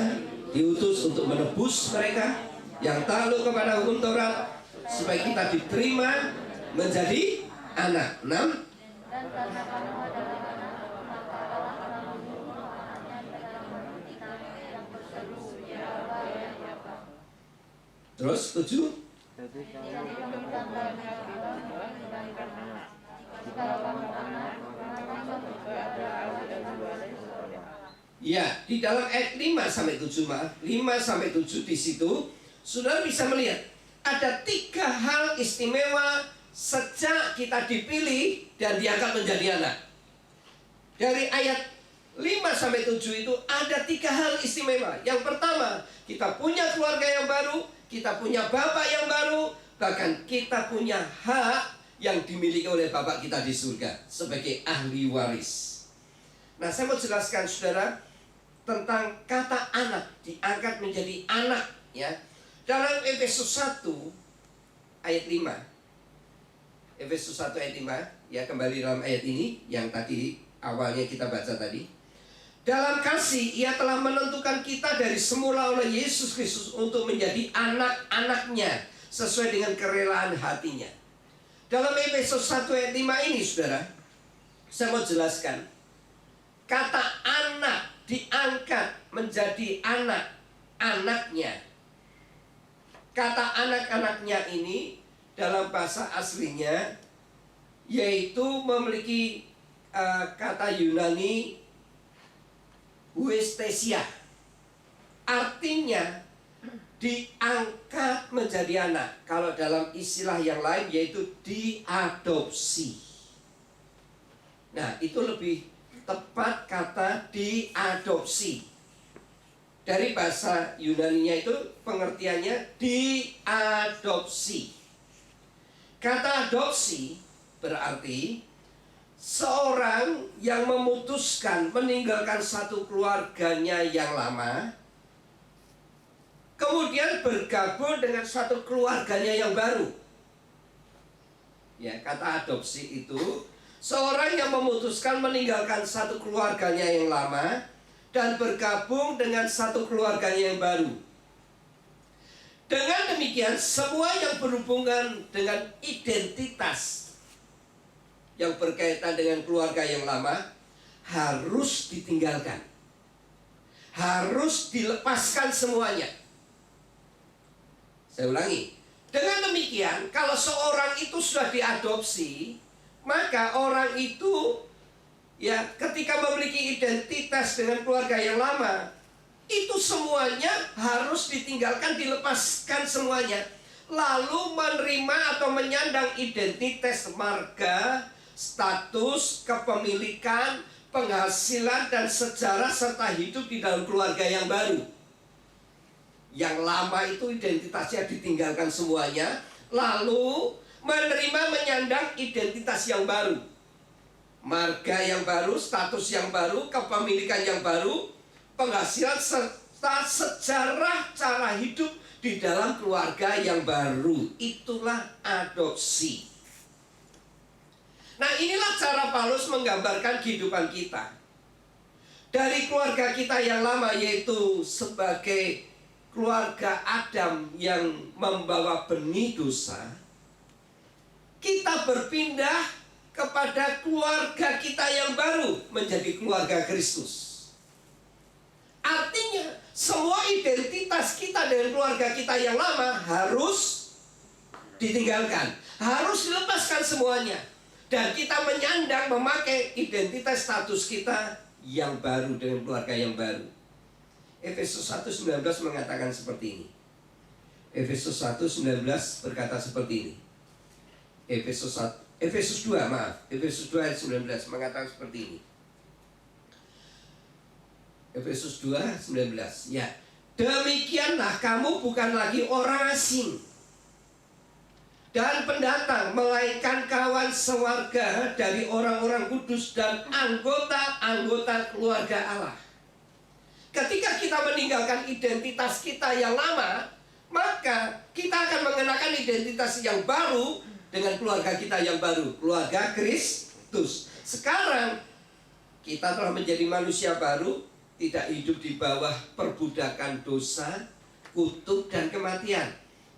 diutus untuk menebus mereka yang takluk kepada hukum Taurat, supaya kita diterima menjadi anak. 6. Dan karena kamu adalah anak, maka Allah telah membunuh anaknya di dalam perut kita yang berseru, ya Bapa, ya Bapa. Terus 7. Jadi kamu tandanya Allah meninggalkan anak. Jika kamu anak, maka kamu ada ahli waris. Ya, di dalam ayat 5-7, 5-7 di situ, Saudara bisa melihat ada 3 hal istimewa sejak kita dipilih dan diangkat menjadi anak. Dari ayat 5-7 itu ada 3 hal istimewa. Yang pertama, kita punya keluarga yang baru, kita punya Bapa yang baru, bahkan kita punya hak yang dimiliki oleh Bapa kita di surga sebagai ahli waris. Nah, saya mau jelaskan saudara tentang kata anak, diangkat menjadi anak, ya. Dalam Efesus 1 ayat 5. Efesus 1 ayat 5, ya, kembali dalam ayat ini yang tadi awalnya kita baca tadi. Dalam kasih ia telah menentukan kita dari semula oleh Yesus Kristus untuk menjadi anak-anaknya sesuai dengan kerelaan hatinya. Dalam Efesus 1 ayat 5 ini saudara, saya mau jelaskan kata anak diangkat menjadi anak-anaknya. Kata anak-anaknya ini dalam bahasa aslinya yaitu memiliki kata Yunani huestesia, artinya diangkat menjadi anak. Kalau dalam istilah yang lain yaitu diadopsi. Nah, itu lebih tepat kata diadopsi. Dari bahasa Yunaninya itu pengertiannya diadopsi. Kata adopsi berarti seorang yang memutuskan meninggalkan satu keluarganya yang lama, kemudian bergabung dengan satu keluarganya yang baru. Ya, kata adopsi itu seorang yang memutuskan meninggalkan satu keluarganya yang lama dan bergabung dengan satu keluarganya yang baru. Dengan demikian, semua yang berhubungan dengan identitas yang berkaitan dengan keluarga yang lama harus ditinggalkan, harus dilepaskan semuanya. Saya ulangi, dengan demikian kalau seorang itu sudah diadopsi, maka orang itu ya ketika memiliki identitas dengan keluarga yang lama, itu semuanya harus ditinggalkan, dilepaskan semuanya, lalu menerima atau menyandang identitas marga, status, kepemilikan, penghasilan, dan sejarah serta hidup di dalam keluarga yang baru. Yang lama itu identitasnya ditinggalkan semuanya, lalu menerima menyandang identitas yang baru, marga yang baru, status yang baru, kepemilikan yang baru, penghasilan serta sejarah cara hidup di dalam keluarga yang baru. Itulah adopsi. Nah, inilah cara Paulus menggambarkan kehidupan kita. Dari keluarga kita yang lama, yaitu sebagai keluarga Adam yang membawa benih dosa, kita berpindah kepada keluarga kita yang baru menjadi keluarga Kristus. Artinya semua identitas kita dengan keluarga kita yang lama harus ditinggalkan, harus dilepaskan semuanya, dan kita menyandang, memakai identitas status kita yang baru dengan keluarga yang baru. Efesus 1:19 mengatakan seperti ini. Efesus 1:19 berkata seperti ini. Efesus 2 ayat 19 mengatakan seperti ini. Efesus 2 19. Ya, demikianlah kamu bukan lagi orang asing dan pendatang, melainkan kawan sewarga dari orang-orang kudus dan anggota-anggota keluarga Allah. Ketika kita meninggalkan identitas kita yang lama, maka kita akan mengenakan identitas yang baru dengan keluarga kita yang baru, keluarga Kristus. Sekarang kita telah menjadi manusia baru, tidak hidup di bawah perbudakan dosa, kutuk, dan kematian.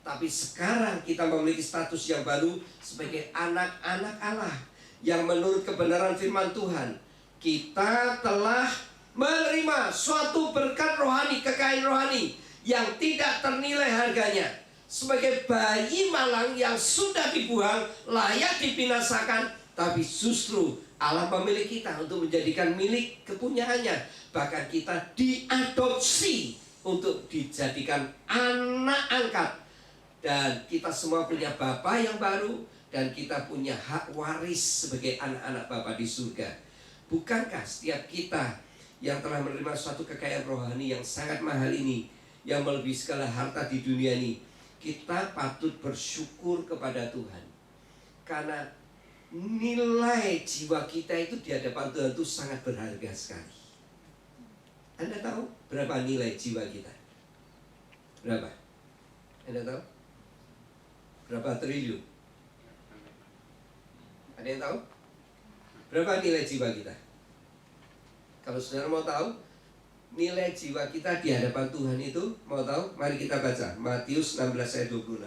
Tapi sekarang kita memiliki status yang baru sebagai anak-anak Allah yang menurut kebenaran firman Tuhan, kita telah menerima suatu berkat rohani, kekayaan rohani yang tidak ternilai harganya. Sebagai bayi malang yang sudah dibuang, layak dibinasakan, tapi justru Allah memilih kita untuk menjadikan milik kepunyaannya. Bahkan kita diadopsi untuk dijadikan anak angkat. Dan kita semua punya Bapa yang baru, dan kita punya hak waris sebagai anak-anak Bapa di surga. Bukankah setiap kita yang telah menerima suatu kekayaan rohani yang sangat mahal ini, yang melebihi segala harta di dunia ini, kita patut bersyukur kepada Tuhan. Karena nilai jiwa kita itu di hadapan Tuhan itu sangat berharga sekali. Anda tahu berapa nilai jiwa kita? Berapa? Anda tahu? Berapa triliun? Ada yang tahu? Berapa nilai jiwa kita? Kalau saudara mau tahu nilai jiwa kita di hadapan Tuhan itu, mau tahu? Mari kita baca Matius 16 ayat 26.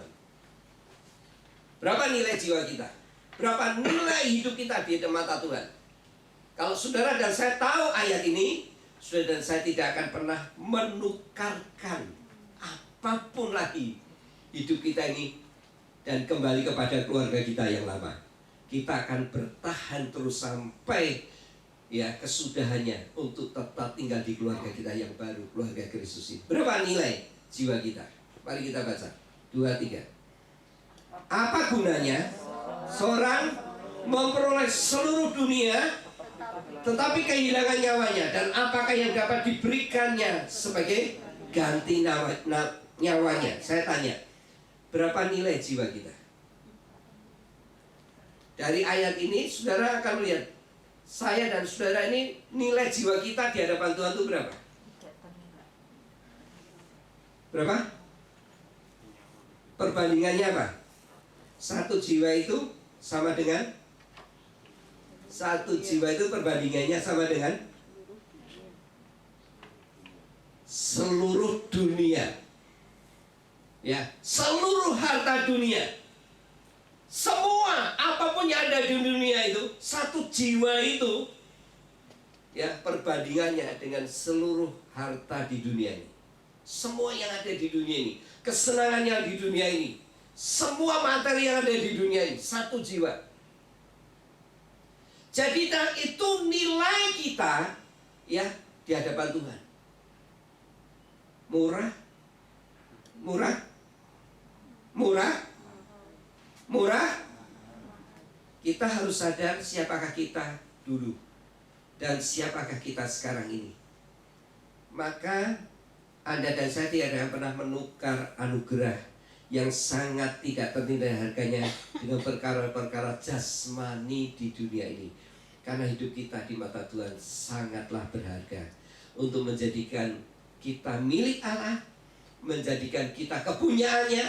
Berapa nilai jiwa kita? Berapa nilai hidup kita di mata Tuhan? Kalau saudara dan saya tahu ayat ini, saudara dan saya tidak akan pernah menukarkan apapun lagi hidup kita ini dan kembali kepada keluarga kita yang lama. Kita akan bertahan terus sampai kesudahannya untuk tetap tinggal di keluarga kita yang baru, keluarga Kristus ini. Berapa nilai jiwa kita? Mari kita baca 2-3. Apa gunanya seorang memperoleh seluruh dunia tetapi kehilangan nyawanya, dan apakah yang dapat diberikannya sebagai ganti nyawanya? Saya tanya, berapa nilai jiwa kita? Dari ayat ini saudara akan melihat, saya dan saudara ini nilai jiwa kita di hadapan Tuhan itu berapa? Berapa? Perbandingannya apa? Satu jiwa itu sama dengan perbandingannya sama dengan seluruh dunia. Ya, seluruh harta dunia. Semua apapun yang ada di dunia itu, satu jiwa itu perbandingannya dengan seluruh harta di dunia ini. Semua yang ada di dunia ini, kesenangan yang di dunia ini, semua materi yang ada di dunia ini, satu jiwa. Jadi itu nilai kita di hadapan Tuhan. Murah. Kita harus sadar siapakah kita dulu dan siapakah kita sekarang ini. Maka Anda dan saya tidak ada yang pernah menukar anugerah yang sangat tidak ternilai harganya dengan perkara-perkara jasmani di dunia ini. Karena hidup kita di mata Tuhan sangatlah berharga untuk menjadikan kita milik Allah, menjadikan kita kepunyaannya,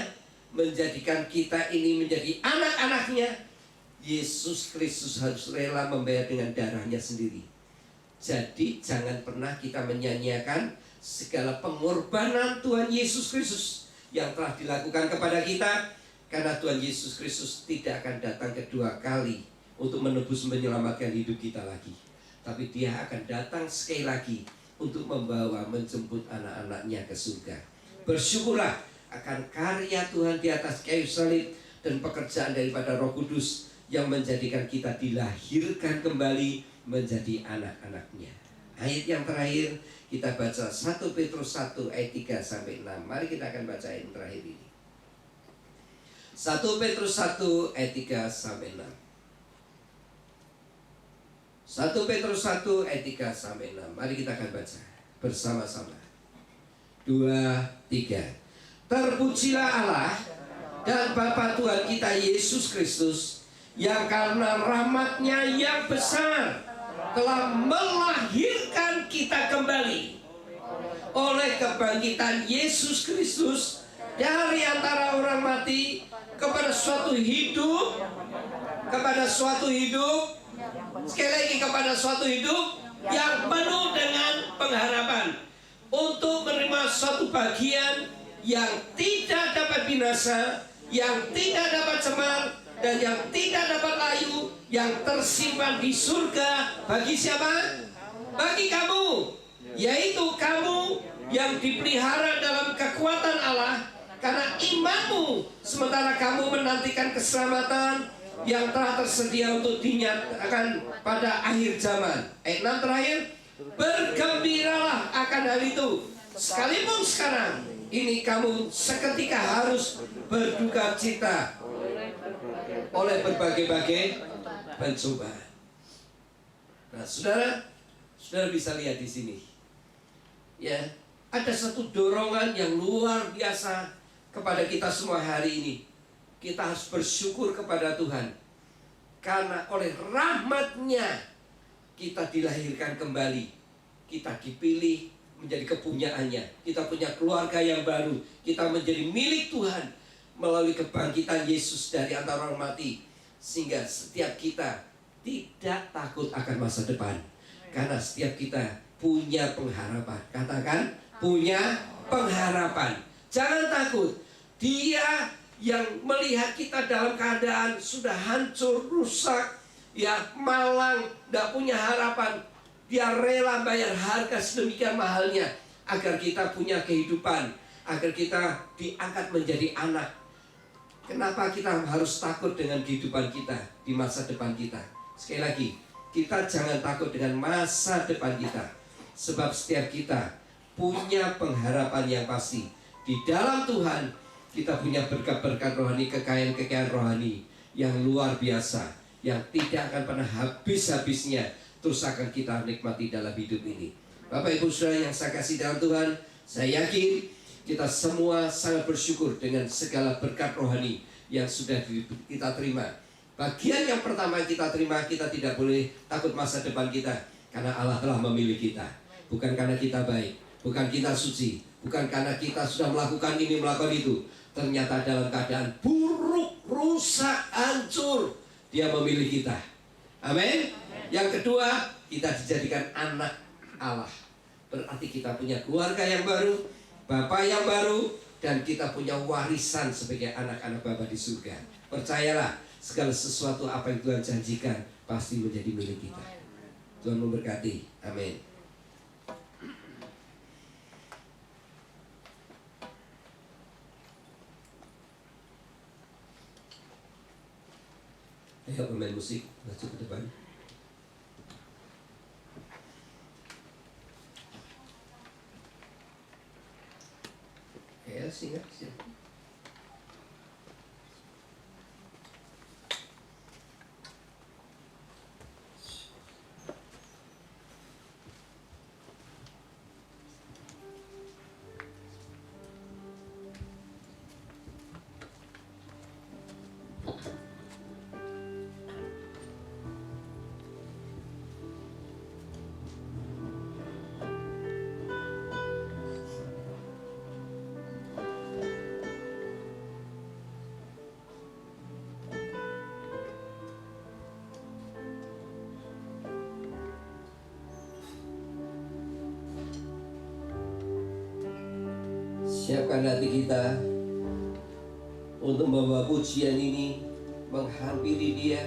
menjadikan kita ini menjadi anak-anaknya. Yesus Kristus harus rela membayar dengan darahnya sendiri. Jadi jangan pernah kita menyanyiakan segala pengorbanan Tuhan Yesus Kristus yang telah dilakukan kepada kita. Karena Tuhan Yesus Kristus tidak akan datang kedua kali untuk menebus menyelamatkan hidup kita lagi. Tapi Dia akan datang sekali lagi untuk membawa, menjemput anak-anaknya ke surga. Bersyukurlah akan karya Tuhan di atas kayu salib dan pekerjaan daripada Roh Kudus yang menjadikan kita dilahirkan kembali menjadi anak-anaknya. Ayat yang terakhir kita baca 1 Petrus 1 ayat 3-6. Mari kita akan baca ayat terakhir ini. 1 1 Petrus 1 ayat 3 sampai 6. 1 Petrus 1 ayat 3 sampai 6. Mari kita akan baca bersama-sama. 2, 3. Terpujilah Allah dan Bapa Tuhan kita Yesus Kristus, yang karena rahmat-Nya yang besar telah melahirkan kita kembali oleh kebangkitan Yesus Kristus dari antara orang mati kepada suatu hidup, sekali lagi kepada suatu hidup yang penuh dengan pengharapan, untuk menerima suatu bagian yang tidak dapat binasa, yang tidak dapat cemar, dan yang tidak dapat layu, yang tersimpan di surga. Bagi siapa? Bagi kamu, yaitu kamu yang dipelihara dalam kekuatan Allah karena imanmu, sementara kamu menantikan keselamatan yang telah tersedia untuk dinyatakan pada akhir zaman. Ayat 6 terakhir, bergembiralah akan hal itu, sekalipun sekarang ini kamu seketika harus berduka cita oleh berbagai-bagai pencobaan. Nah, saudara bisa lihat di sini, ya, ada satu dorongan yang luar biasa kepada kita semua hari ini. Kita harus bersyukur kepada Tuhan, karena oleh rahmat-Nya kita dilahirkan kembali, kita dipilih menjadi kepunyaannya, kita punya keluarga yang baru, kita menjadi milik Tuhan melalui kebangkitan Yesus dari antara orang mati, sehingga setiap kita tidak takut akan masa depan, karena setiap kita punya pengharapan. Katakan, punya pengharapan. Jangan takut. Dia yang melihat kita dalam keadaan sudah hancur, rusak, ya, malang, tidak punya harapan, Dia rela bayar harga sedemikian mahalnya agar kita punya kehidupan, agar kita diangkat menjadi anak. Kenapa kita harus takut dengan kehidupan kita di masa depan kita? Sekali lagi, kita jangan takut dengan masa depan kita, sebab setiap kita punya pengharapan yang pasti. Di dalam Tuhan kita punya berkat-berkat rohani, kekayaan-kekayaan rohani yang luar biasa, yang tidak akan pernah habis-habisnya, terus akan kita nikmati dalam hidup ini. Bapak Ibu Saudara yang saya kasih dalam Tuhan, saya yakin kita semua sangat bersyukur dengan segala berkat rohani yang sudah kita terima. Bagian yang pertama yang kita terima, kita tidak boleh takut masa depan kita, karena Allah telah memilih kita. Bukan karena kita baik, bukan kita suci, bukan karena kita sudah melakukan ini, melakukan itu. Ternyata dalam keadaan buruk, rusak, hancur, Dia memilih kita. Amin. Yang kedua, kita dijadikan anak Allah. Berarti kita punya keluarga yang baru, Bapa yang baru, dan kita punya warisan sebagai anak-anak Bapa di surga. Percayalah, segala sesuatu apa yang Tuhan janjikan pasti menjadi milik kita. Tuhan memberkati. Amin. Ayo pemain musik, maju ke depan. Ya, sih. Siapkan hati kita untuk membawa pujian ini menghampiri Dia.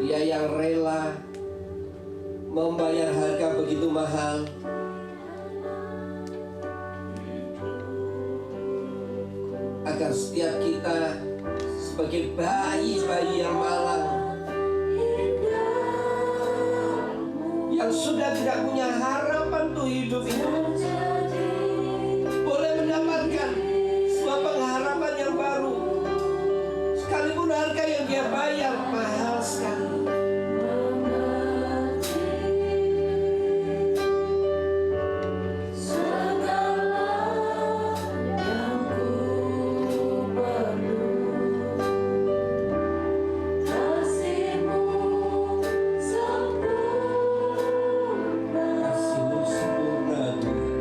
Dia yang rela membayar harga begitu mahal agar setiap kita sebagai bayi-bayi yang malang, yang sudah tidak punya harapan untuk hidup ini, boleh mendapatkan sebuah harga yang dia bayar mahal sekali. Kasih-Mu sempurna Tuhan.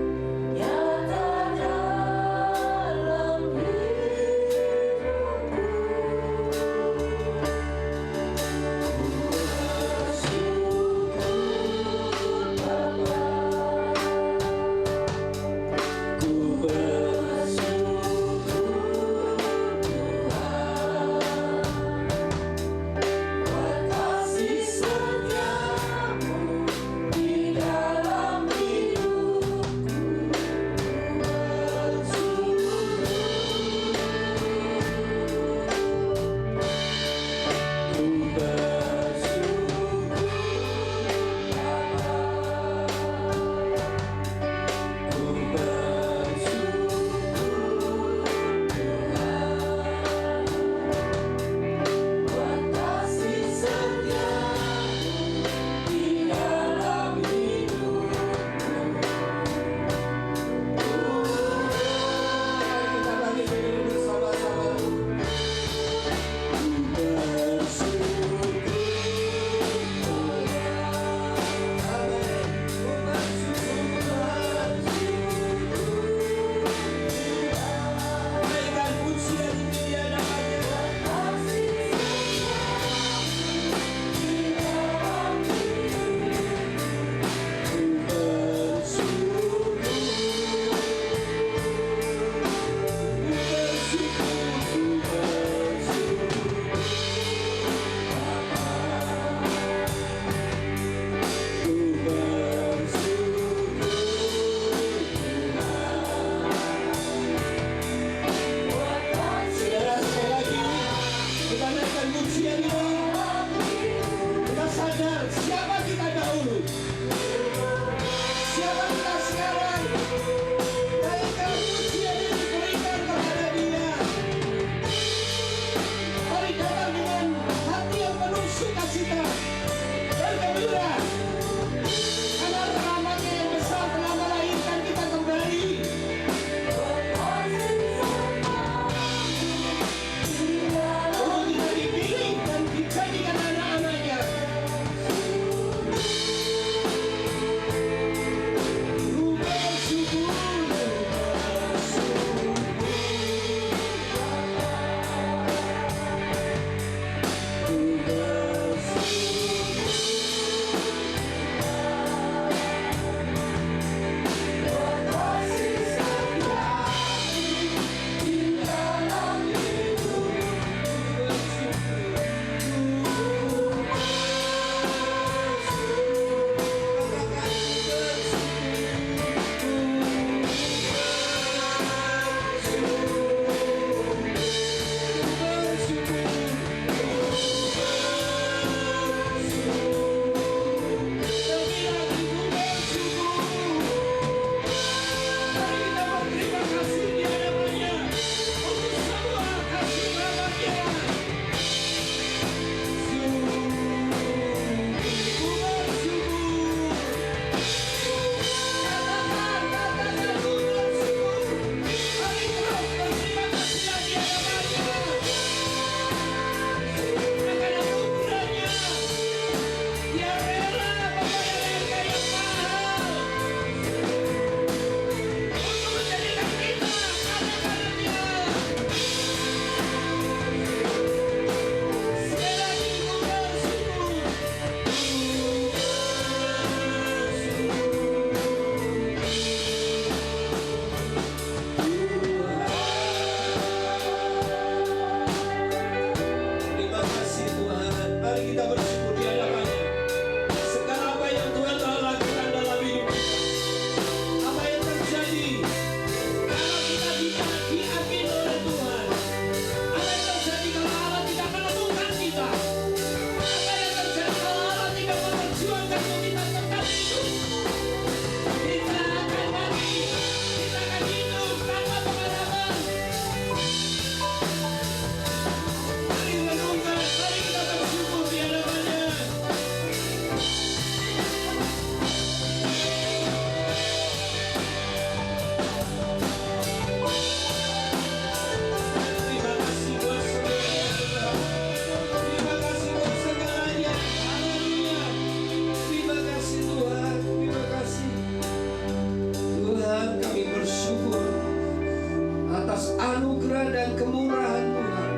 anugerah dan kemurahan Tuhan.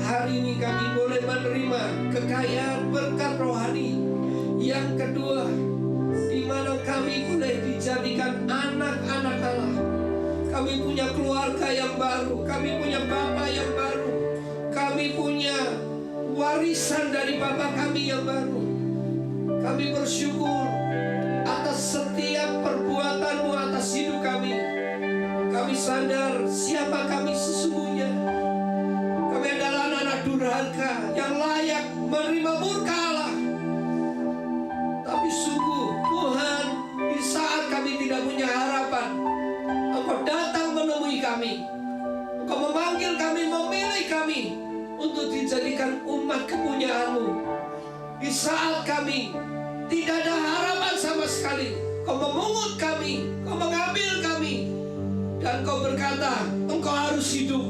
Hari ini kami boleh menerima kekayaan berkat rohani. Yang kedua, di mana kami boleh dijadikan anak-anak Allah. Kami punya keluarga yang baru, kami punya Bapa yang baru, kami punya warisan dari Bapa kami yang baru. Kami bersyukur atas setiap perbuatan-Mu atas hidup kami. Kami sadar siapa kami sesungguhnya. Kami adalah anak-anak durhaka yang layak menerima murka Allah. Tapi sungguh Tuhan, di saat kami tidak punya harapan, Engkau datang menemui kami. Engkau memanggil kami, memilih kami untuk dijadikan umat kepunyaan-Mu. Di saat kami tidak ada harapan sama sekali, Kau memungut kami, Kau mengambil kami, dan Kau berkata, Engkau harus hidup.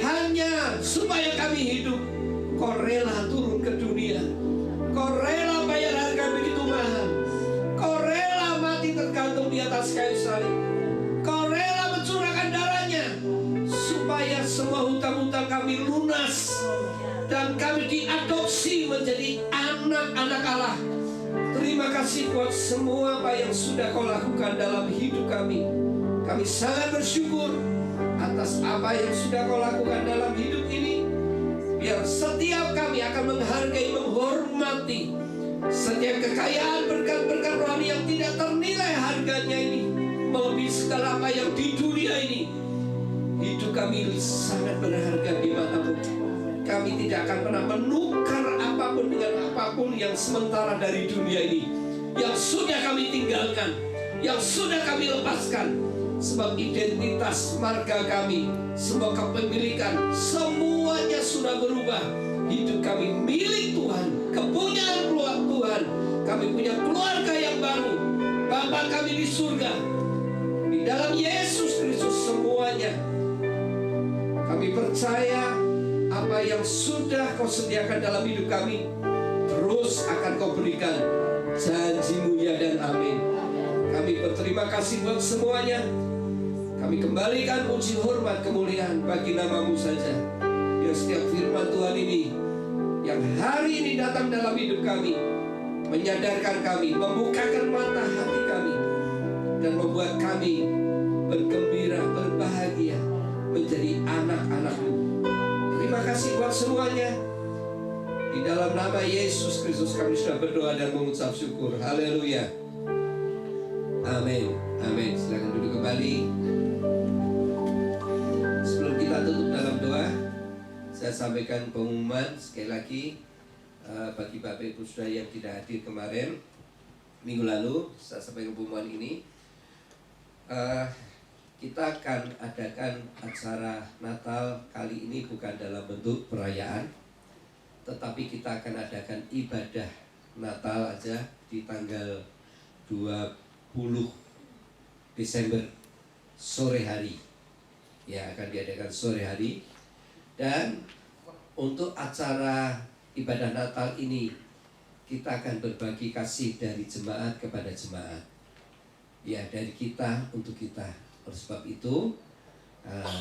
Hanya supaya kami hidup, Kau rela turun ke dunia. Kau rela bayar harga begitu mahal. Kau rela mati tergantung di atas kayu salib. Kau rela mencurahkan darahnya supaya semua hutang-hutang kami lunas dan kami diadopsi menjadi anak-anak Allah. Terima kasih buat semua apa yang sudah Kau lakukan dalam hidup kami. Kami sangat bersyukur atas apa yang sudah Kau lakukan dalam hidup ini. Biar setiap kami akan menghargai, menghormati setiap kekayaan berkat-berkat rohani yang tidak ternilai harganya ini, melebihi segala apa yang di dunia ini. Hidup kami sangat berharga di mata-Mu. Kami tidak akan pernah menukar apapun dengan apapun yang sementara dari dunia ini, yang sudah kami tinggalkan, yang sudah kami lepaskan. Sebab identitas marga kami, semua kepemilikan, semuanya sudah berubah. Hidup kami milik Tuhan, kepunyaan Tuhan. Kami punya keluarga yang baru, Bapa kami di surga. Di dalam Yesus Kristus semuanya. Kami percaya apa yang sudah Kau sediakan dalam hidup kami terus akan Kau berikan. Janji-Mu ya dan amin. Kami berterima kasih buat semuanya. Kami kembalikan puji hormat kemuliaan bagi nama-Mu saja. Biar setiap firman Tuhan ini yang hari ini datang dalam hidup kami, menyadarkan kami, membukakan mata hati kami, dan membuat kami bergembira, berbahagia, menjadi anak-anak-Mu. Terima kasih buat semuanya. Di dalam nama Yesus Kristus kami sudah berdoa dan mengucap syukur. Haleluya. Amin. Amin. Silakan duduk kembali. Sebelum kita tutup dalam doa, saya sampaikan pengumuman sekali lagi bagi Bapak Ibu Saudara yang tidak hadir kemarin minggu lalu. Saya sampaikan pengumuman ini. Kita akan adakan acara Natal kali ini bukan dalam bentuk perayaan, tetapi kita akan adakan ibadah Natal aja di tanggal 20 Desember sore hari. Ya, akan diadakan sore hari. Dan untuk acara ibadah Natal ini kita akan berbagi kasih dari jemaat kepada jemaat. Ya, dari kita untuk kita. Oleh sebab itu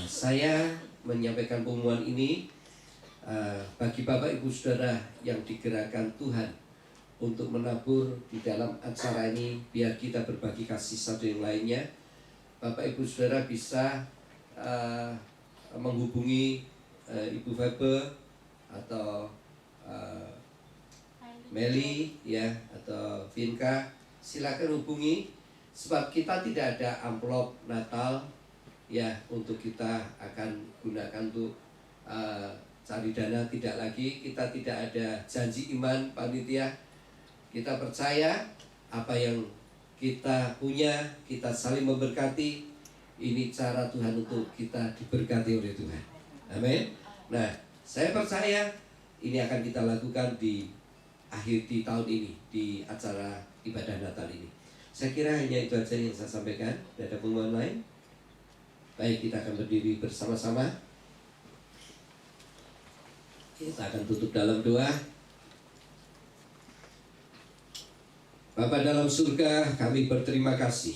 saya menyampaikan pengumuman ini bagi Bapak Ibu Saudara yang digerakkan Tuhan untuk menabur di dalam acara ini, biar kita berbagi kasih satu yang lainnya. Bapak Ibu Saudara bisa menghubungi Ibu Febe atau Meli ya, atau Vinka. Silakan hubungi, sebab kita tidak ada amplop Natal ya untuk kita akan gunakan untuk cari dana, tidak lagi. Kita tidak ada janji iman panitia. Kita percaya apa yang kita punya, kita saling memberkati. Ini cara Tuhan untuk kita diberkati oleh Tuhan. Amin. Nah, saya percaya ini akan kita lakukan di akhir di tahun ini, di acara ibadah Natal ini. Saya kira hanya itu aja yang saya sampaikan. Tidak ada pengumuman lain. Baik, kita akan berdiri bersama-sama. Kita akan tutup dalam doa. Bapa dalam surga, kami berterima kasih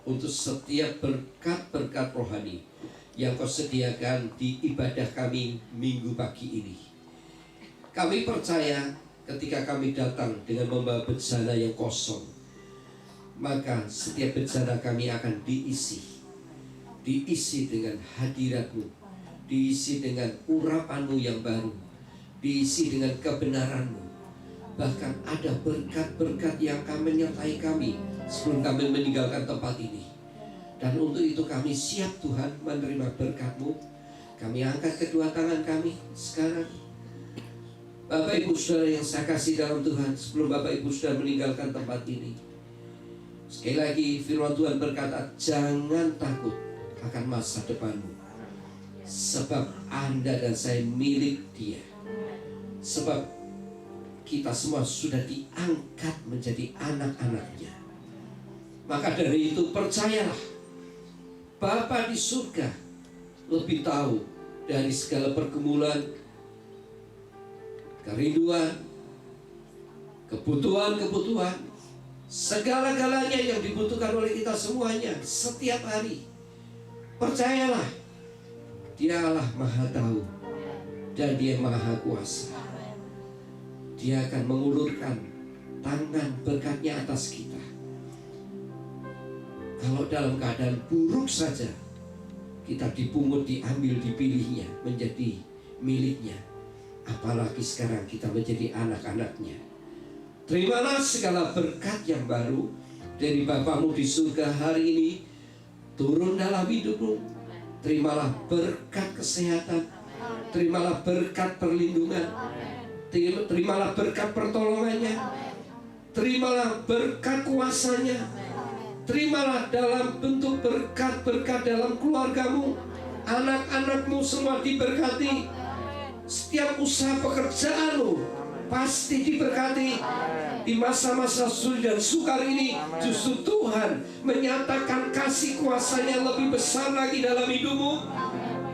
untuk setiap berkat-berkat rohani yang Kau sediakan di ibadah kami minggu pagi ini. Kami percaya ketika kami datang dengan membawa bejana yang kosong, maka setiap bejana kami akan diisi dengan hadirat-Mu, diisi dengan urapan-Mu yang baru, diisi dengan kebenaran-Mu. Bahkan ada berkat-berkat yang akan menyertai kami sebelum kami meninggalkan tempat ini. Dan untuk itu kami siap Tuhan menerima berkat-Mu. Kami angkat kedua tangan kami sekarang. Bapak Ibu Saudara yang saya kasih dalam Tuhan, sebelum Bapak Ibu Saudara meninggalkan tempat ini, sekali lagi firman Tuhan berkata, jangan takut akan masa depanmu, sebab Anda dan saya milik Dia. Sebab kita semua sudah diangkat menjadi anak-anak-Nya. Maka dari itu percayalah, Bapa di surga lebih tahu dari segala pergumulan, kerinduan, kebutuhan-kebutuhan, segala-galanya yang dibutuhkan oleh kita semuanya setiap hari. Percayalah, Dia Allah Maha Tahu dan Dia Maha Kuasa. Dia akan mengulurkan tangan berkat-Nya atas kita. Kalau dalam keadaan buruk saja, kita dipungut, diambil, dipilihnya menjadi miliknya. Apalagi sekarang kita menjadi anak-anak-Nya. Terimalah segala berkat yang baru dari Bapamu di surga hari ini turun dalam hidupmu. Terimalah berkat kesehatan, terimalah berkat perlindungan, terimalah berkat pertolongannya, terimalah berkat kuasanya, terimalah dalam bentuk berkat-berkat dalam keluargamu. Anak-anakmu semua diberkati. Setiap usaha pekerjaanmu pasti diberkati. Di masa-masa sulit dan sukar ini, justru Tuhan menyatakan kasih kuasa-Nya lebih besar lagi dalam hidupmu.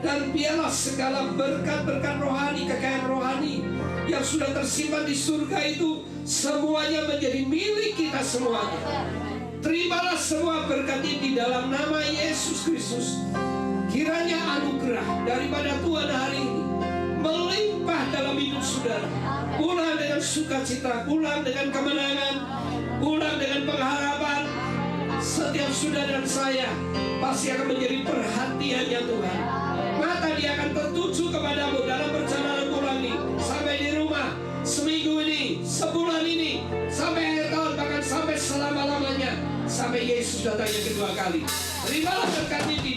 Dan biarlah segala berkat-berkat rohani, kekayaan rohani yang sudah tersimpan di surga itu semuanya menjadi milik kita semuanya. Terimalah semua berkat ini di dalam nama Yesus Kristus. Kiranya anugerah daripada Tuhan hari ini melimpah dalam hidup saudara. Pulang dengan sukacita, pulang dengan kemenangan, pulang dengan pengharapan. Setiap saudara dan saya pasti akan menjadi perhatiannya Tuhan. Mata Dia akan tertuju kepadamu dalam perjalanan pulang ini, sampai di rumah, seminggu ini, sebulan ini, sampai akhir tahun, bahkan sampai selama-lamanya, sampai Yesus datang yang kedua kali. Terimalah berkat ini.